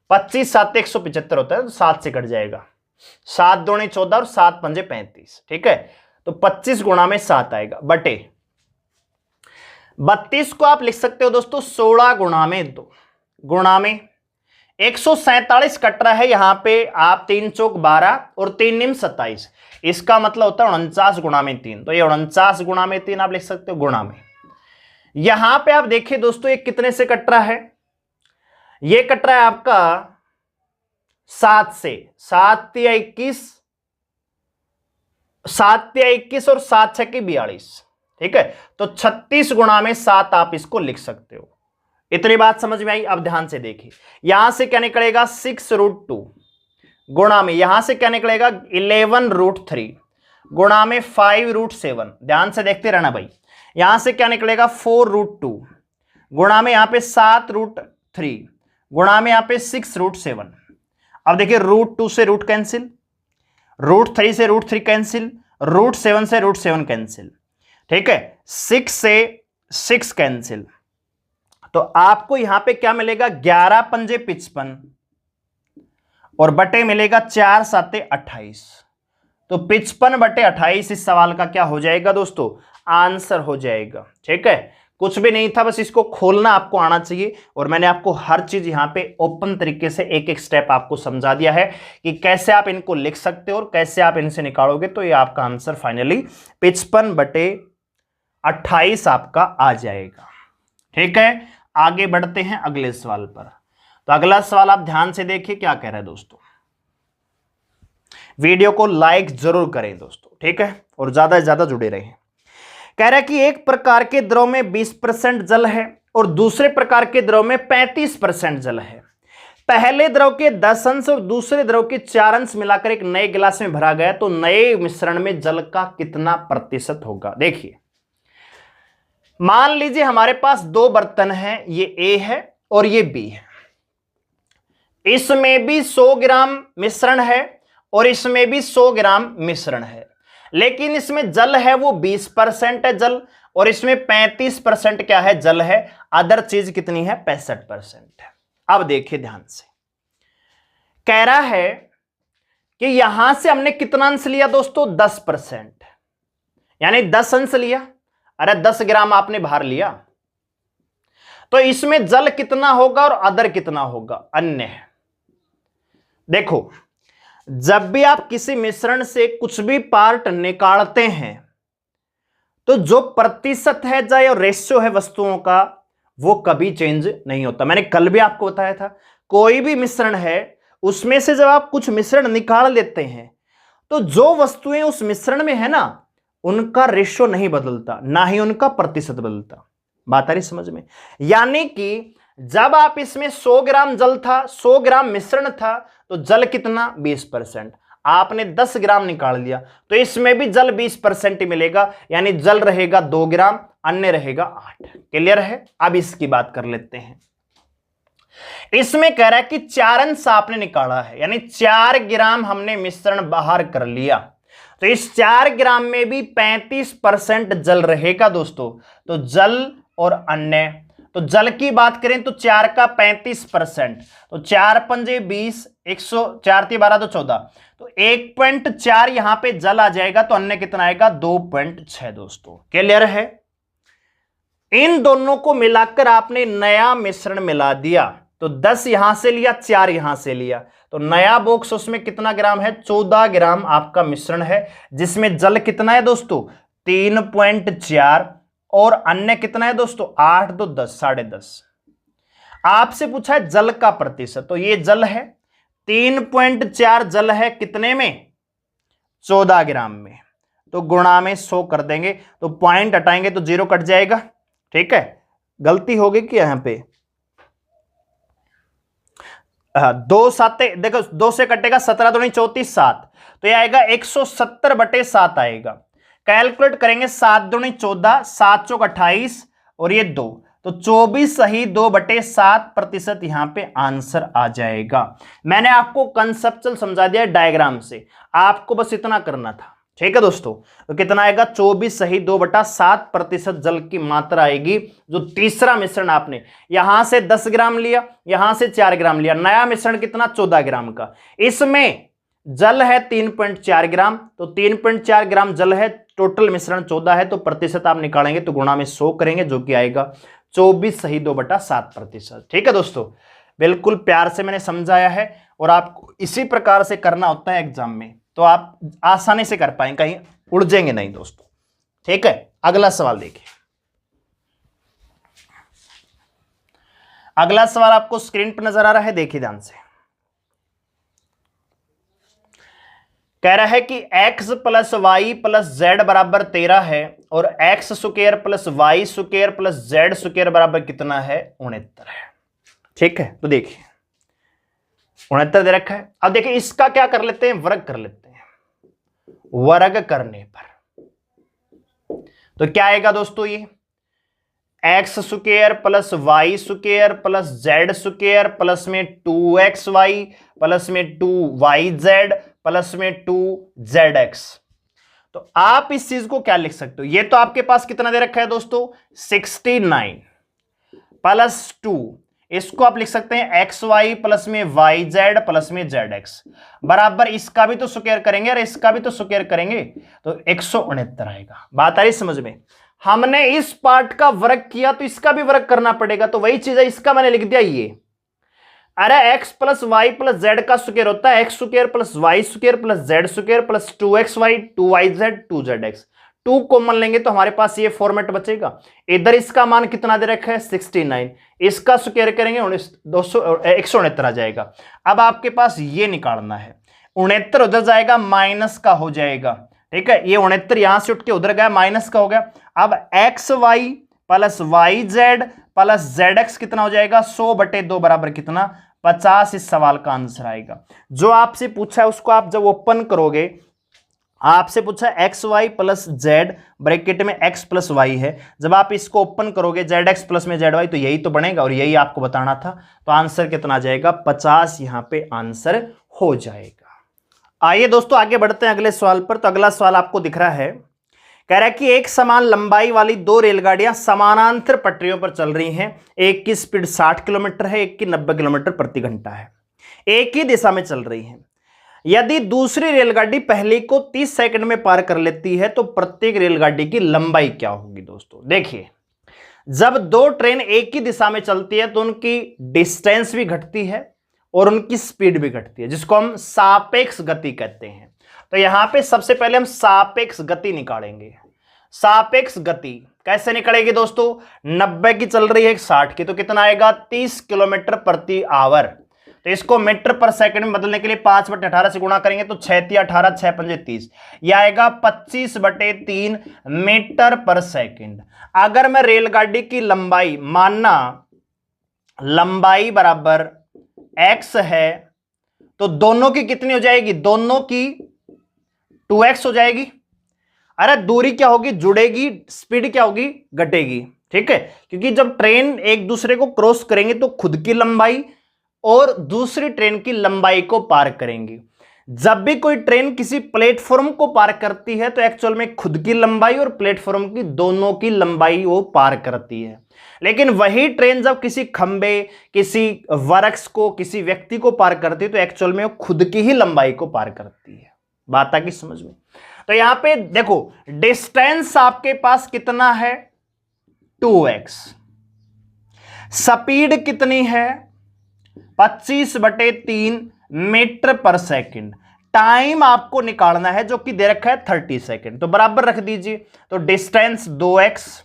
25 7 175 होता है, तो 7 से कट जाएगा, 7 दूनी 14 और 7 पंजे 35। ठीक है, तो 25 गुणा में 7 आएगा बटे 32 को आप लिख सकते हो दोस्तों 16 गुणा में 2 गुणा में 147 कट रहा है यहां पे, आप 3 चौक 12 और 3 निम 27, इसका मतलब होता है 49 गुणा में 3, तो ये 49 गुणा में 3 आप लिख सकते हो गुणा में। यहां पे आप देखिए दोस्तों ये कितने से कट रहा है, ये कट रहा है आपका 7 से, 7 या 21, 7 या 21 और 7 6 42। ठीक है, तो 36 गुणा में 7 आप इसको लिख सकते हो। इतनी बात समझ में आई। अब ध्यान से देखिए, यहां से क्या निकलेगा 6√2 गुणा में, यहां से क्या निकलेगा 11√3 गुणा में 5√7, ध्यान से देखते रहना भाई। यहां से क्या निकलेगा 4√2 गुणा में यहां पे 7√3 गुणा में यहां पे 6√7। अब देखिए √2 से रूट कैंसिल, √3 से √3 कैंसिल, √7 से √7 कैंसिल। ठीक है, 6 से 6 कैंसिल, तो आपको यहां पे क्या मिलेगा 11 पंजे 55 और बटे मिलेगा 4 7 28, तो 55 बटे 28 इस सवाल का क्या हो जाएगा दोस्तों, आंसर हो जाएगा। ठीक है, कुछ भी नहीं था, बस इसको खोलना आपको आना चाहिए, और मैंने आपको हर चीज यहां पे ओपन तरीके से एक एक स्टेप आपको समझा दिया है कि कैसे आप इनको लिख सकते हो और कैसे आप इनसे निकालोगे, तो ये आपका आंसर फाइनली 55 बटे 28 आपका आ जाएगा। ठीक है, आगे बढ़ते हैं अगले सवाल पर। तो अगला सवाल आप ध्यान से देखिए क्या कह रहा है दोस्तों, वीडियो को लाइक जरूर करें दोस्तों। ठीक है, और ज्यादा से ज्यादा जुड़े रहें। कह रहा है कि एक प्रकार के द्रव में 20% जल है और दूसरे प्रकार के द्रव में 35% जल है। पहले द्रव के 10 अंश और दूसरे द्रव के 4 अंश मिलाकर एक नए गिलास में भरा गया, तो नए मिश्रण में जल का कितना प्रतिशत होगा। देखिए, मान लीजिए हमारे पास 2 बर्तन हैं, ये ए है और ये बी है, इसमें भी 100 ग्राम मिश्रण है और इसमें भी 100 ग्राम मिश्रण है, लेकिन इसमें जल है वो 20% है जल, और इसमें 35% क्या है जल है, अदर चीज कितनी है 65% है। अब देखिए ध्यान से, कह रहा है कि यहां से हमने कितना अंश लिया दोस्तों 10%, यानी 10 अंश लिया, अरे 10 ग्राम आपने बाहर लिया, तो इसमें जल कितना होगा और अदर कितना होगा, अन्य। देखो, जब भी आप किसी मिश्रण से कुछ भी पार्ट निकालते हैं, तो जो प्रतिशत है या रेशियो है वस्तुओं का, वो कभी चेंज नहीं होता। मैंने कल भी आपको बताया था, कोई भी मिश्रण है उसमें से जब आप कुछ मिश्रण निकाल लेते हैं, तो जो वस्तुएं उस मिश्रण में है ना, उनका रेशियो नहीं बदलता, ना ही उनका प्रतिशत बदलता। बात आ रही समझ में? यानी कि जब आप इसमें 100 ग्राम जल था, 100 ग्राम मिश्रण था, तो जल कितना 20%, आपने 10 ग्राम निकाल लिया, तो इसमें भी जल 20% ही मिलेगा, यानी जल रहेगा 2 ग्राम, अन्य रहेगा 8। क्लियर है? अब इसकी बात कर लेते हैं। इसमें कह रहा है कि 4 अंश आपने निकाला है, यानी 4 ग्राम हमने मिश्रण बाहर कर लिया, तो इस 4 ग्राम में भी 35% जल रहेगा दोस्तों। तो जल और अन्य, तो जल की बात करें तो 4 का 35%, तो 4 पंजे 20, 104 × 12 तो 14, तो 1.4 यहां पे जल आ जाएगा, तो अन्य कितना आएगा 2.6 दोस्तों। क्लियर है? इन दोनों को मिलाकर आपने नया मिश्रण मिला दिया, तो 10 यहां से लिया, 4 यहां से लिया, तो नया बॉक्स उसमें कितना ग्राम है? 14 ग्राम आपका मिश्रण है, जिसमें जल कितना है दोस्तों? 3.4, और अन्य कितना है दोस्तों? 8 2 10, 10.5। आपसे पूछा है जल का प्रतिशत, तो ये जल है 3.4, जल है कितने में? 14 ग्राम में, तो गुणा में 100 कर देंगे, तो पॉइंट हटाएंगे तो 0 कट जाएगा। ठीक है, गलती होगी कि यहां पे 2 7, देखो 2 से कटेगा 17 दूनी 34, 7, तो यह आएगा 170/7 आएगा। कैलकुलेट करेंगे 7 दूनी 14, 7 चौक 28, और ये 2, तो 24 सही 2/7% यहां पे आंसर आ जाएगा। मैंने आपको कंसेप्चुअल समझा दिया डायग्राम से, आपको बस इतना करना था। ठीक है दोस्तों, तो कितना आएगा? 24 सही 2/7% जल की मात्रा आएगी। जो तीसरा मिश्रण आपने यहां से 10 ग्राम लिया, यहां से 4 ग्राम लिया, नया मिश्रण कितना? 14 ग्राम का, इसमें जल है 3.4 ग्राम, तो 3.4 ग्राम जल है, टोटल मिश्रण 14 है, तो प्रतिशत आप निकालेंगे तो गुणा में 100 करेंगे, जो कि आएगा 24 सही 2/7%। ठीक है दोस्तों, बिल्कुल प्यार से मैंने समझाया है, और आपको इसी प्रकार से करना होता है एग्जाम में, तो आप आसानी से कर पाएंगे, कहीं उलझेंगे नहीं दोस्तों। ठीक है, अगला सवाल देखिए। अगला सवाल आपको स्क्रीन पर नजर आ रहा है, देखिए ध्यान से। कह रहा है कि x + y + z बराबर 13 है, और x² + y² + z² बराबर कितना है? 69 है। ठीक है, तो देखिए 69 दे रखा है। अब देखिए इसका क्या कर लेते हैं? वर्ग कर लेते हैं। वर्ग करने पर तो क्या आएगा दोस्तों? ये x² + y² + z² प्लस में 2xy प्लस में 2yz प्लस में 2zx। तो आप इस चीज को क्या लिख सकते हो? ये तो आपके पास कितना दे रखा है दोस्तों? 69 प्लस 2, इसको आप लिख सकते हैं xy प्लस में yz प्लस में zx बराबर, इसका भी तो स्क्वायर करेंगे और इसका भी तो स्क्वायर करेंगे, तो 169 आएगा। बात आ रही समझ में? हमने इस पार्ट का वर्ग किया, तो इसका भी वर्ग करना पड़ेगा, तो वही चीज है, इसका मैंने लिख दिया ये। अरे x + y + z का स्क्वायर होता है x² + y² + z² plus 2xy 2yz 2zx। 2 common लेंगे तो हमारे पास ये फॉर्मेट बचेगा। इधर इसका मान कितना दे रखा है? 69, इसका स्क्वायर करेंगे 169 आ जाएगा। अब आपके पास ये निकालना है, 69 उधर जाएगा, माइनस का हो जाएगा। ठीक है, ये 69 यहां से उठ के उधर गया, माइनस का हो गया। अब xy + yz + zx कितना हो जाएगा? 100/2 बराबर कितना? 50। इस सवाल का आंसर आएगा। जो आपसे पूछा है उसको आप जब ओपन करोगे, आपसे पूछा xy + z ब्रैकेट में x + y है, जब आप इसको ओपन करोगे zx प्लस में zy, तो यही तो बनेगा, और यही आपको बताना था। तो आंसर कितना आ जाएगा? 50 यहां पे आंसर हो जाएगा। आइए दोस्तों आगे बढ़ते हैं अगले सवाल पर। तो अगला सवाल आपको दिख रहा है, कह रहा है कि एक समान लंबाई वाली 2 रेलगाड़ियां समानांतर पटरियों पर चल रही हैं। एक की स्पीड 60 किलोमीटर है, एक की 90 किलोमीटर प्रति घंटा है, एक ही दिशा में चल रही हैं। यदि दूसरी रेलगाड़ी पहली को 30 सेकंड में पार कर लेती है, तो प्रत्येक रेलगाड़ी की लंबाई क्या होगी? दोस्तों देखिए, जब 2 ट्रेन एक ही दिशा में चलती है तो उनकी डिस्टेंस भी घटती है और उनकी स्पीड भी घटती है, जिसको हम सापेक्ष गति कहते हैं। तो यहां पे सबसे पहले हम सापेक्ष गति निकालेंगे। सापेक्ष गति कैसे निकलेगी दोस्तों? 90 की चल रही है, 60 की, तो कितना आएगा? 30 किलोमीटर प्रति आवर। तो इसको मीटर पर सेकंड में बदलने के लिए 5/18 से गुणा करेंगे, तो 6 × 18 6 × 5 30, यह आएगा 25/3 मीटर पर सेकंड। अगर मैं रेलगाड़ी की लंबाई, मानना लंबाई बराबर x है, तो दोनों की कितनी हो जाएगी, दोनों की 2x हो जाएगी। अरे दूरी क्या होगी, जुड़ेगी, स्पीड क्या होगी, घटेगी। ठीक है, क्योंकि जब ट्रेन एक दूसरे को क्रॉस करेंगे तो खुद की लंबाई और दूसरी ट्रेन की लंबाई को पार करेंगी। जब भी कोई ट्रेन किसी प्लेटफॉर्म को पार करती है तो एक्चुअल में खुद की लंबाई और प्लेटफॉर्म की दोनों की लंबाई वो पार करती है। लेकिन वही ट्रेन जब किसी खंबे, किसी वृक्ष को, किसी व्यक्ति को पार करती है तो एक्चुअल में वो खुद की ही लंबाई को पार करती है। बात आ गई समझ में? तो यहां पे देखो डिस्टेंस आपके पास कितना है, 2x। स्पीड कितनी है, 25/3 मीटर पर सेकंड। टाइम आपको निकालना है जो कि दे रखा है 30 सेकंड, तो बराबर रख दीजिए। तो डिस्टेंस 2x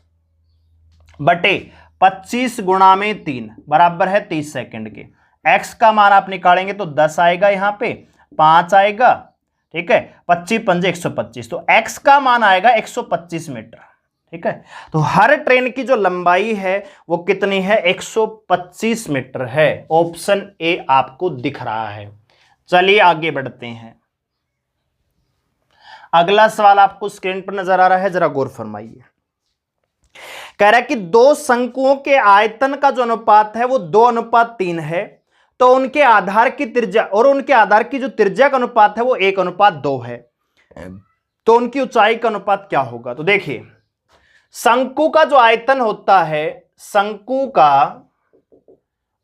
बटे 25 गुणा में 3 बराबर है 30 सेकंड के। x का मान आप निकालेंगे तो 10 आएगा, यहां पे 5 आएगा। ठीक है, 25 पंजे 125, तो x का मान आएगा 125 मीटर। ठीक है, तो हर ट्रेन की जो लंबाई है वो कितनी है, 125 मीटर है। ऑप्शन ए आपको दिख रहा है। चलिए आगे बढ़ते हैं। अगला सवाल आपको स्क्रीन पर नजर आ रहा है, जरा गौर फरमाइए। कह रहा है कि दो शंकुओं के आयतन का जो अनुपात है वो 2:3 है, तो उनके आधार की त्रिज्या और उनके आधार की जो त्रिज्या का अनुपात है वो 1:2 है, तो उनकी ऊंचाई का अनुपात क्या होगा। तो देखिए शंकु का जो आयतन होता है, शंकु का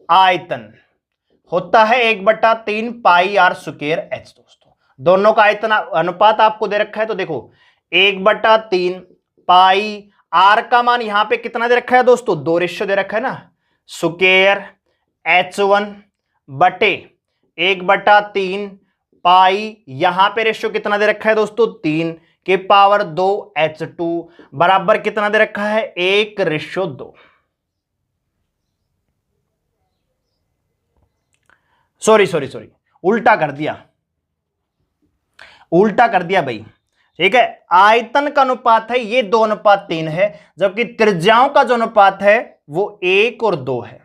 आयतन होता है 1/3 पाई आर स्क्वायर एच। दोस्तों दोनों का आयतन अनुपात आपको दे रखा है, तो देखो 1/3 पाई, आर का मान यहां पे कितना दे रखा है दोस्तों, 2 रेशियो दे रखा है ना, स्क्वायर h1 बटे 1/3 पाई, यहां पे रेशियो कितना दे रखा है दोस्तों, 3 के पावर 2 h2 बराबर कितना दे रखा है, 1:2। सॉरी उल्टा कर दिया भाई। ठीक है, आयतन का अनुपात है ये 2:3 है, जबकि त्रिज्याओं का जो अनुपात है वो 1 और 2 है।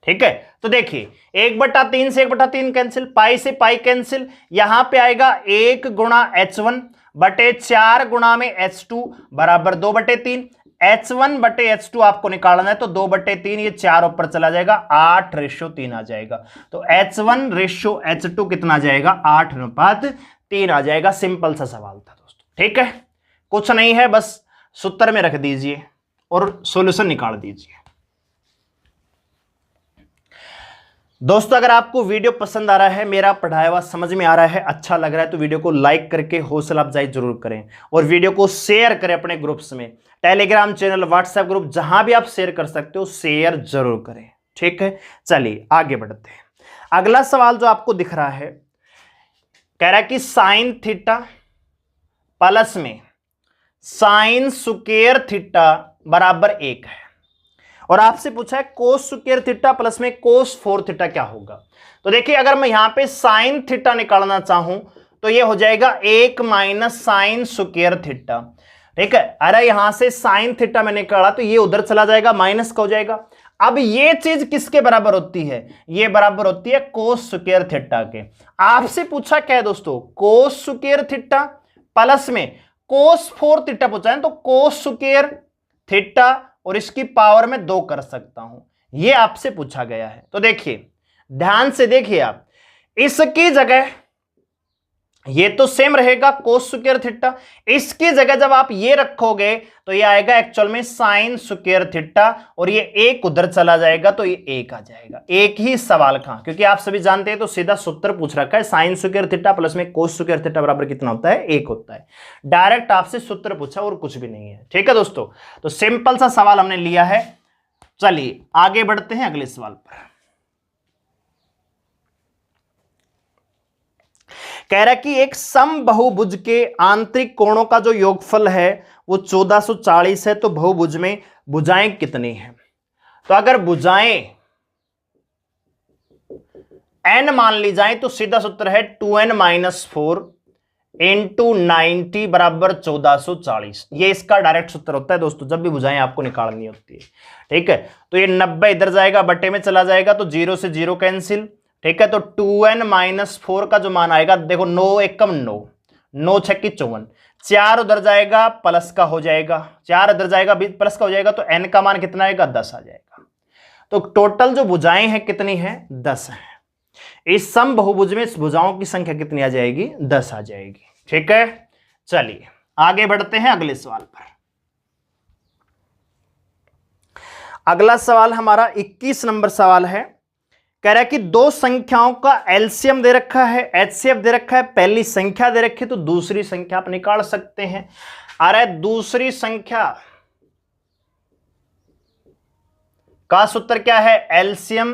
ठीक है, तो देखिए 1/3 से 1/3 कैंसिल, पाई से पाई कैंसिल, यहां पे आएगा 1 गुणा h1 बटे 4 गुणा में h2 बराबर 2/3। h1 बटे h2 आपको निकालना है, तो 2/3, ये 4 ऊपर चला जाएगा, 8:3 आ जाएगा। तो h1 रेशियो h2 कितना आ जाएगा, 8:3 आ जाएगा। सिंपल सा सवाल था दोस्तों। ठीक है, कुछ नहीं है, बस सूत्र में रख दीजिए और सॉल्यूशन निकाल दीजिए। दोस्तों अगर आपको वीडियो पसंद आ रहा है, मेरा पढ़ाया हुआ समझ में आ रहा है, अच्छा लग रहा है, तो वीडियो को लाइक करके हौसला अफजाई जरूर करें और वीडियो को शेयर करें अपने ग्रुप्स में, टेलीग्राम चैनल, व्हाट्सएप ग्रुप, जहां भी आप शेयर कर सकते हो शेयर जरूर करें। ठीक है, चलिए आगे बढ़ते हैं। अगला सवाल जो आपको दिख रहा है, कह रहा है कि साइन थीटा प्लस में साइन स्क्वायर थीटा बराबर 1 है, और आपसे पूछा है कोस स्क्वायर थीटा प्लस में कोस 4 थीटा क्या होगा। तो देखिए अगर मैं यहां पे साइन थीटा निकालना चाहूं तो ये हो जाएगा 1 माइनस साइन स्क्वायर थीटा। ठीक है, अरे यहां से साइन थीटा मैंने निकाला तो ये उधर चला जाएगा, माइनस का हो जाएगा। अब ये चीज किसके बराबर होती है, ये बराबर होती है कोस स्क्वायर थीटा के। आपसे पूछा क्या है दोस्तों, कोस स्क्वायर थीटा प्लस में कोस 4 थीटा पूछा है, तो कोस स्क्वायर थीटा और इसकी पावर में 2 कर सकता हूं, ये आपसे पूछा गया है। तो देखिए ध्यान से देखिए आप, इसकी जगह ये तो सेम रहेगा कोस स्क्वायर थीटा, इसकी जगह जब आप ये रखोगे तो ये आएगा एक्चुअल में साइन स्क्वायर थीटा, और ये 1 उधर चला जाएगा तो ये 1 आ जाएगा। एक ही सवाल का, क्योंकि आप सभी जानते हैं तो सीधा सूत्र पूछ रखा है, साइन स्क्वायर थीटा प्लस में कोस स्क्वायर थीटा बराबर कितना होता है, 1 होता है। डायरेक्ट आपसे सूत्र पूछा और कुछ भी नहीं है। ठीक है दोस्तों, तो सिंपल सा सवाल हमने लिया है। चलिए आगे बढ़ते हैं अगले सवाल पर। कह रहा है कि एक समबहुभुज के आंतरिक कोणों का जो योगफल है वो 1440 है, तो बहुभुज में भुजाएं कितनी हैं। तो अगर भुजाएं n मान ली जाए तो सीधा सूत्र है 2n-4 इंटू 90 बराबर 1440। ये इसका डायरेक्ट सूत्र होता है दोस्तों, जब भी भुजाएं आपको निकालनी होती है। ठीक है, तो ये 90 इधर जाएगा, बटे में चला जाएगा, तो 0 से 0 कैंसिल। ठीक है। तो 2n-4 का जो मान आएगा, देखो 9 एकम 9, 9 छक्की 54, 4 उधर जाएगा प्लस का हो जाएगा, 4 उधर जाएगा प्लस का हो जाएगा, तो n का मान कितना आएगा 10 आ जाएगा। तो टोटल जो भुजाएं हैं कितनी है 10 है। इस सम बहुभुज में इस भुजाओं की संख्या कितनी आ जाएगी 10 आ जाएगी। ठीक है, चलिए आगे बढ़ते हैं अगले सवाल पर। अगला सवाल हमारा 21 नंबर सवाल है। कह रहा है कि दो संख्याओं का एलसीएम दे रखा है, एचसीएफ दे रखा है, पहली संख्या दे रखी है तो दूसरी संख्या आप निकाल सकते हैं। अरे दूसरी संख्या का सूत्र क्या है, एलसीएम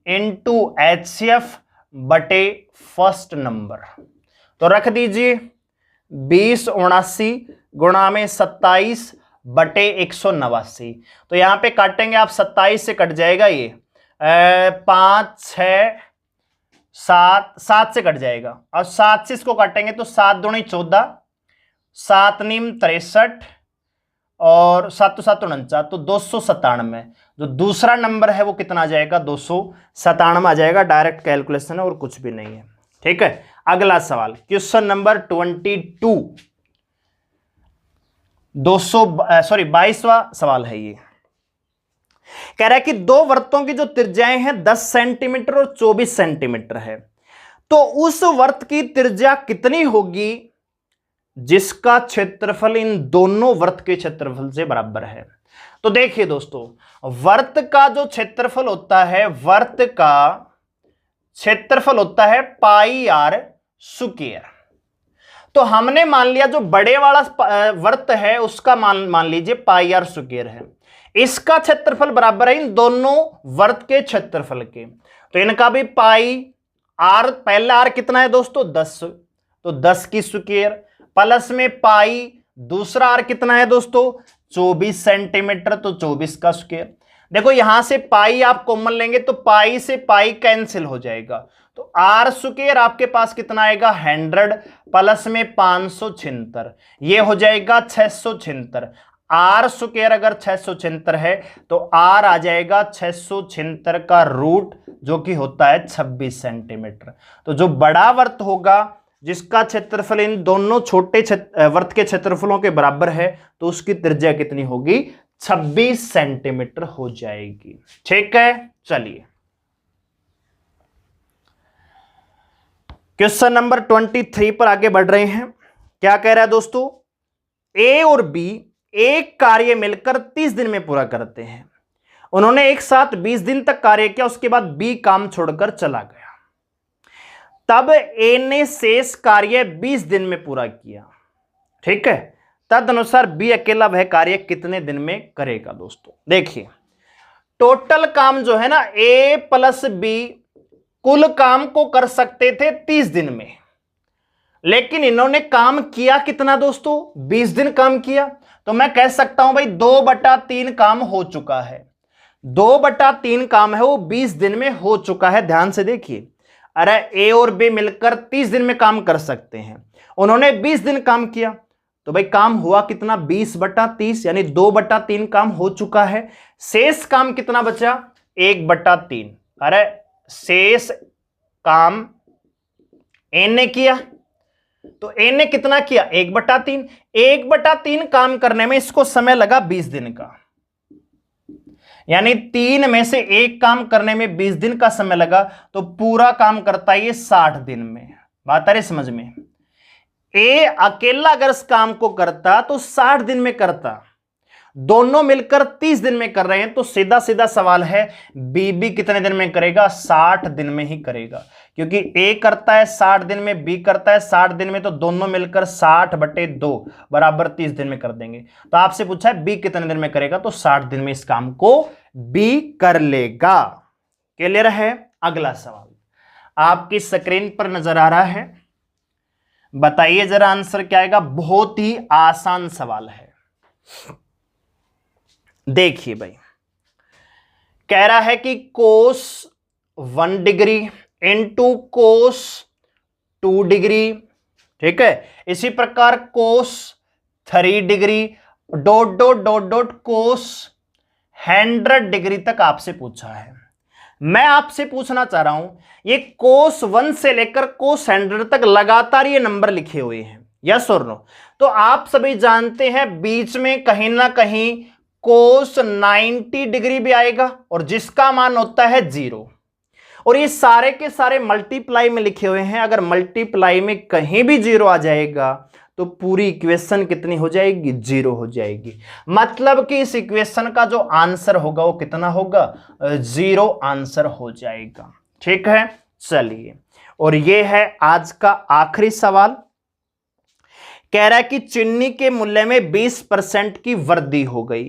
इंटू एचसीएफ बटे फर्स्ट नंबर। तो रख दीजिए 2079 गुणा में 27 बटे 189। तो यहां पे काटेंगे आप, 27 से कट जाएगा ये 5 6 7 से कट जाएगा, और 7 से इसको काटेंगे तो 7 दूनी 14, 7 नीम 63 और 7 7 49, तो 297। जो दूसरा नंबर है वो कितना आ जाएगा 297 आ जाएगा। डायरेक्ट कैलकुलेशन है और कुछ भी नहीं है। ठीक है, अगला सवाल क्वेश्चन नंबर 22वां सवाल है। ये कह रहा है कि दो वृत्तों की जो त्रिज्याएं हैं 10 सेंटीमीटर और 24 सेंटीमीटर है, तो उस वृत्त की त्रिज्या कितनी होगी जिसका क्षेत्रफल इन दोनों वृत्त के क्षेत्रफल से बराबर है। तो देखिए दोस्तों, वृत्त का जो क्षेत्रफल होता है, वृत्त का क्षेत्रफल होता है पाई आर स्क्वायर। तो हमने मान लिया जो बड़े वाला वृत्त है उसका मान लीजिए पाई आर स्क्वायर है, इसका क्षेत्रफल बराबर है इन दोनों वृत्त के क्षेत्रफल के। तो इनका भी पाई आर, पहला आर कितना है दोस्तों 10, तो 10 की स्क्वायर प्लस में पाई, दूसरा आर कितना है दोस्तों 24 सेंटीमीटर, तो 24 का स्क्वायर। देखो यहां से पाई आप कॉमन लेंगे तो पाई से पाई कैंसिल हो जाएगा, तो आर स्क्वायर आपके पास कितना आएगा 100 प्लस में 576, ये हो जाएगा 676। आर स्क्वायर अगर 676 है तो आर आ जाएगा 676 का रूट, जो कि होता है 26 सेंटीमीटर। तो जो बड़ा वृत्त होगा जिसका क्षेत्रफल इन दोनों छोटे वृत्त के क्षेत्रफलों के बराबर है, तो उसकी त्रिज्या कितनी होगी 26 सेंटीमीटर हो जाएगी। ठीक है, चलिए क्वेश्चन नंबर 23 पर आगे बढ़ रहे हैं। क्या कह रहा है दोस्तों, ए और बी एक कार्य मिलकर 30 दिन में पूरा करते हैं। उन्होंने एक साथ 20 दिन तक कार्य किया, उसके बाद बी काम छोड़कर चला गया। तब ए ने शेष कार्य 20 दिन में पूरा किया। ठीक है, तद अनुसार बी अकेला वह कार्य कितने दिन में करेगा। दोस्तों देखिए, टोटल काम जो है ना ए प्लस बी कुल काम को कर सकते थे 30 दिन में, लेकिन इन्होंने काम किया कितना दोस्तों 20 दिन काम किया। तो मैं कह सकता हूं भाई 2/3 काम हो चुका है, 2/3 काम है वो 20 दिन में हो चुका है। ध्यान से देखिए, अरे ए और बी मिलकर 30 दिन में काम कर सकते हैं, उन्होंने 20 दिन काम किया, तो भाई काम हुआ कितना 20/30, यानी 2/3 काम हो चुका है। शेष काम कितना बचा 1/3। अरे शेष काम ए ने किया, तो ए ने कितना किया 1/3। 1/3 काम करने में इसको समय लगा 20 दिन का, यानी 3 में से 1 काम करने में 20 दिन का समय लगा, तो पूरा काम करता है ये 60 दिन में। बात आ रही समझ में। ए अकेला अगर इस काम को करता तो 60 दिन में करता, दोनों मिलकर 30 दिन में कर रहे हैं, तो सीधा सीधा सवाल है बी भी कितने दिन में करेगा 60 दिन में ही करेगा, क्योंकि ए करता है 60 दिन में, बी करता है 60 दिन में, तो दोनों मिलकर 60/2 बराबर 30 दिन में कर देंगे। तो आपसे पूछा है बी कितने दिन में करेगा, तो 60 दिन में इस काम को बी कर लेगा। क्लियर है। अगला सवाल आपकी स्क्रीन पर नजर आ रहा है, बताइए जरा आंसर क्या आएगा। बहुत ही आसान सवाल है। देखिए भाई, कह रहा है कि cos 1 degree into cos 2 degree, ठीक है, इसी प्रकार cos 3 degree dot dot dot dot cos 100 degree तक आपसे पूछा है। मैं आपसे पूछना चाह रहा हूं, ये cos 1 से लेकर cos 100 तक लगातार ये नंबर लिखे हुए हैं, यस और नो? तो आप सभी जानते हैं बीच में कहीं ना कहीं cos 90 डिग्री भी आएगा और जिसका मान होता है 0, और ये सारे के सारे मल्टीप्लाई में लिखे हुए हैं। अगर मल्टीप्लाई में कहीं भी 0 आ जाएगा तो पूरी इक्वेशन कितनी हो जाएगी? 0 हो जाएगी। मतलब कि इस इक्वेशन का जो आंसर होगा वो कितना होगा? 0 आंसर हो जाएगा। ठीक है, चलिए, और ये है आज का आखिरी सवाल। कह रहा है कि चीनी के मूल्य में 20% की वृद्धि हो गई,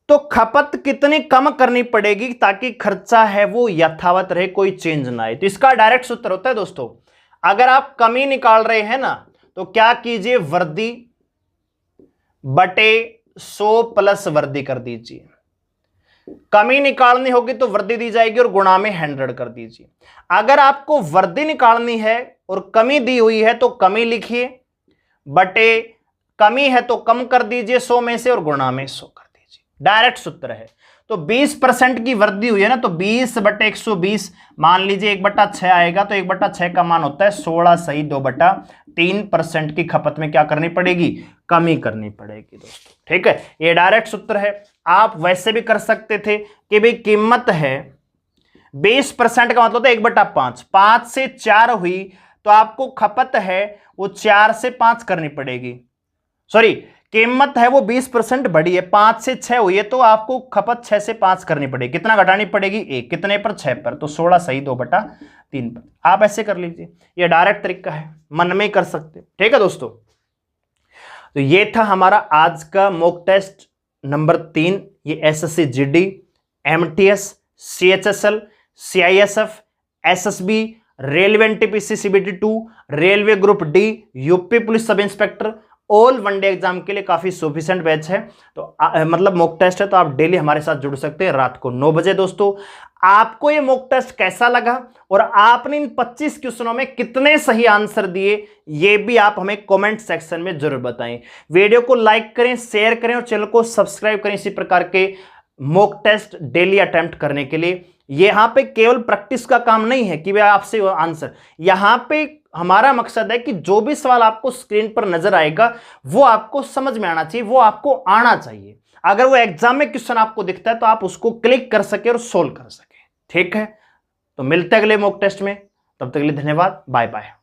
तो खपत कितनी कम करनी पड़ेगी ताकि खर्चा है वो यथावत रहे, कोई चेंज ना आए? तो इसका डायरेक्ट सूत्र होता है दोस्तों, अगर आप कमी निकाल रहे हैं ना तो क्या कीजिए, वृद्धि बटे 100 प्लस वृद्धि कर दीजिए। कमी निकालनी होगी तो वृद्धि दी जाएगी और गुणा में 100 कर दीजिए। अगर आपको वृद्धि निकालनी है और कमी दी हुई है तो कमी लिखिए, बटे कमी है तो कम कर दीजिए 100 में से और गुणा में 100 कर दीजिए। डायरेक्ट सूत्र है। तो 20% की वृद्धि हुई है ना, तो 20 बटे 120 मान लीजिए 1/6 आएगा, तो 1/6 का मान होता है 16 सही 2/3% की खपत में क्या करनी पड़ेगी? कमी करनी पड़ेगी दोस्तों। ठीक है, ये डायरेक्ट सूत्र है। आप वैसे भी कर सकते थे कि भाई कीमत है 20% का मतलब 1/5, 5 से 4 हुई तो आपको खपत है वो 4 से 5 करनी पड़ेगी। सॉरी, कीमत है वो 20% बढ़ी है, 5 से 6 हुई है तो आपको खपत 6 से 5 करनी पड़ेगी। कितना घटानी पड़ेगी? 1। कितने पर? 6 पर, तो 16 सही 2/3 पर। आप ऐसे कर लीजिए, ये डायरेक्ट तरीका है, मन में ही कर सकते। ठीक है दोस्तों, तो ये था हमारा आज का मॉक टेस्ट नंबर 3। ये SSC GD, MTS, CHSL, CISF, SSB, railway NTPC CBT 2, railway group D, UP police sub inspector, all one day exam के लिए काफी सफिशिएंट बैच है। तो मतलब मॉक टेस्ट है, तो आप डेली हमारे साथ जुड़ सकते हैं रात को 9 बजे। दोस्तों, आपको ये मॉक टेस्ट कैसा लगा और आपने इन 25 क्वेश्चनों में कितने सही आंसर दिए, ये भी आप हमें कमेंट सेक्शन में जरूर बताएं। वीडियो को लाइक करें, शेयर करें और चैनल को सब्सक्राइब करें इसी प्रकार के मॉक टेस्ट डेली अटेम्प्ट करने के लिए। यहां पे केवल प्रैक्टिस का काम नहीं है कि वे आपसे आंसर, यहां पे हमारा मकसद है कि जो भी सवाल आपको स्क्रीन पर नजर आएगा वो आपको समझ में आना चाहिए, वो आपको आना चाहिए। अगर वो एग्जाम में क्वेश्चन आपको दिखता है तो आप उसको क्लिक कर सके और सोल्व कर सके। ठीक है, तो मिलते हैं अगले मॉक टेस्ट में, तब तक के लिए धन्यवाद, बाय बाय।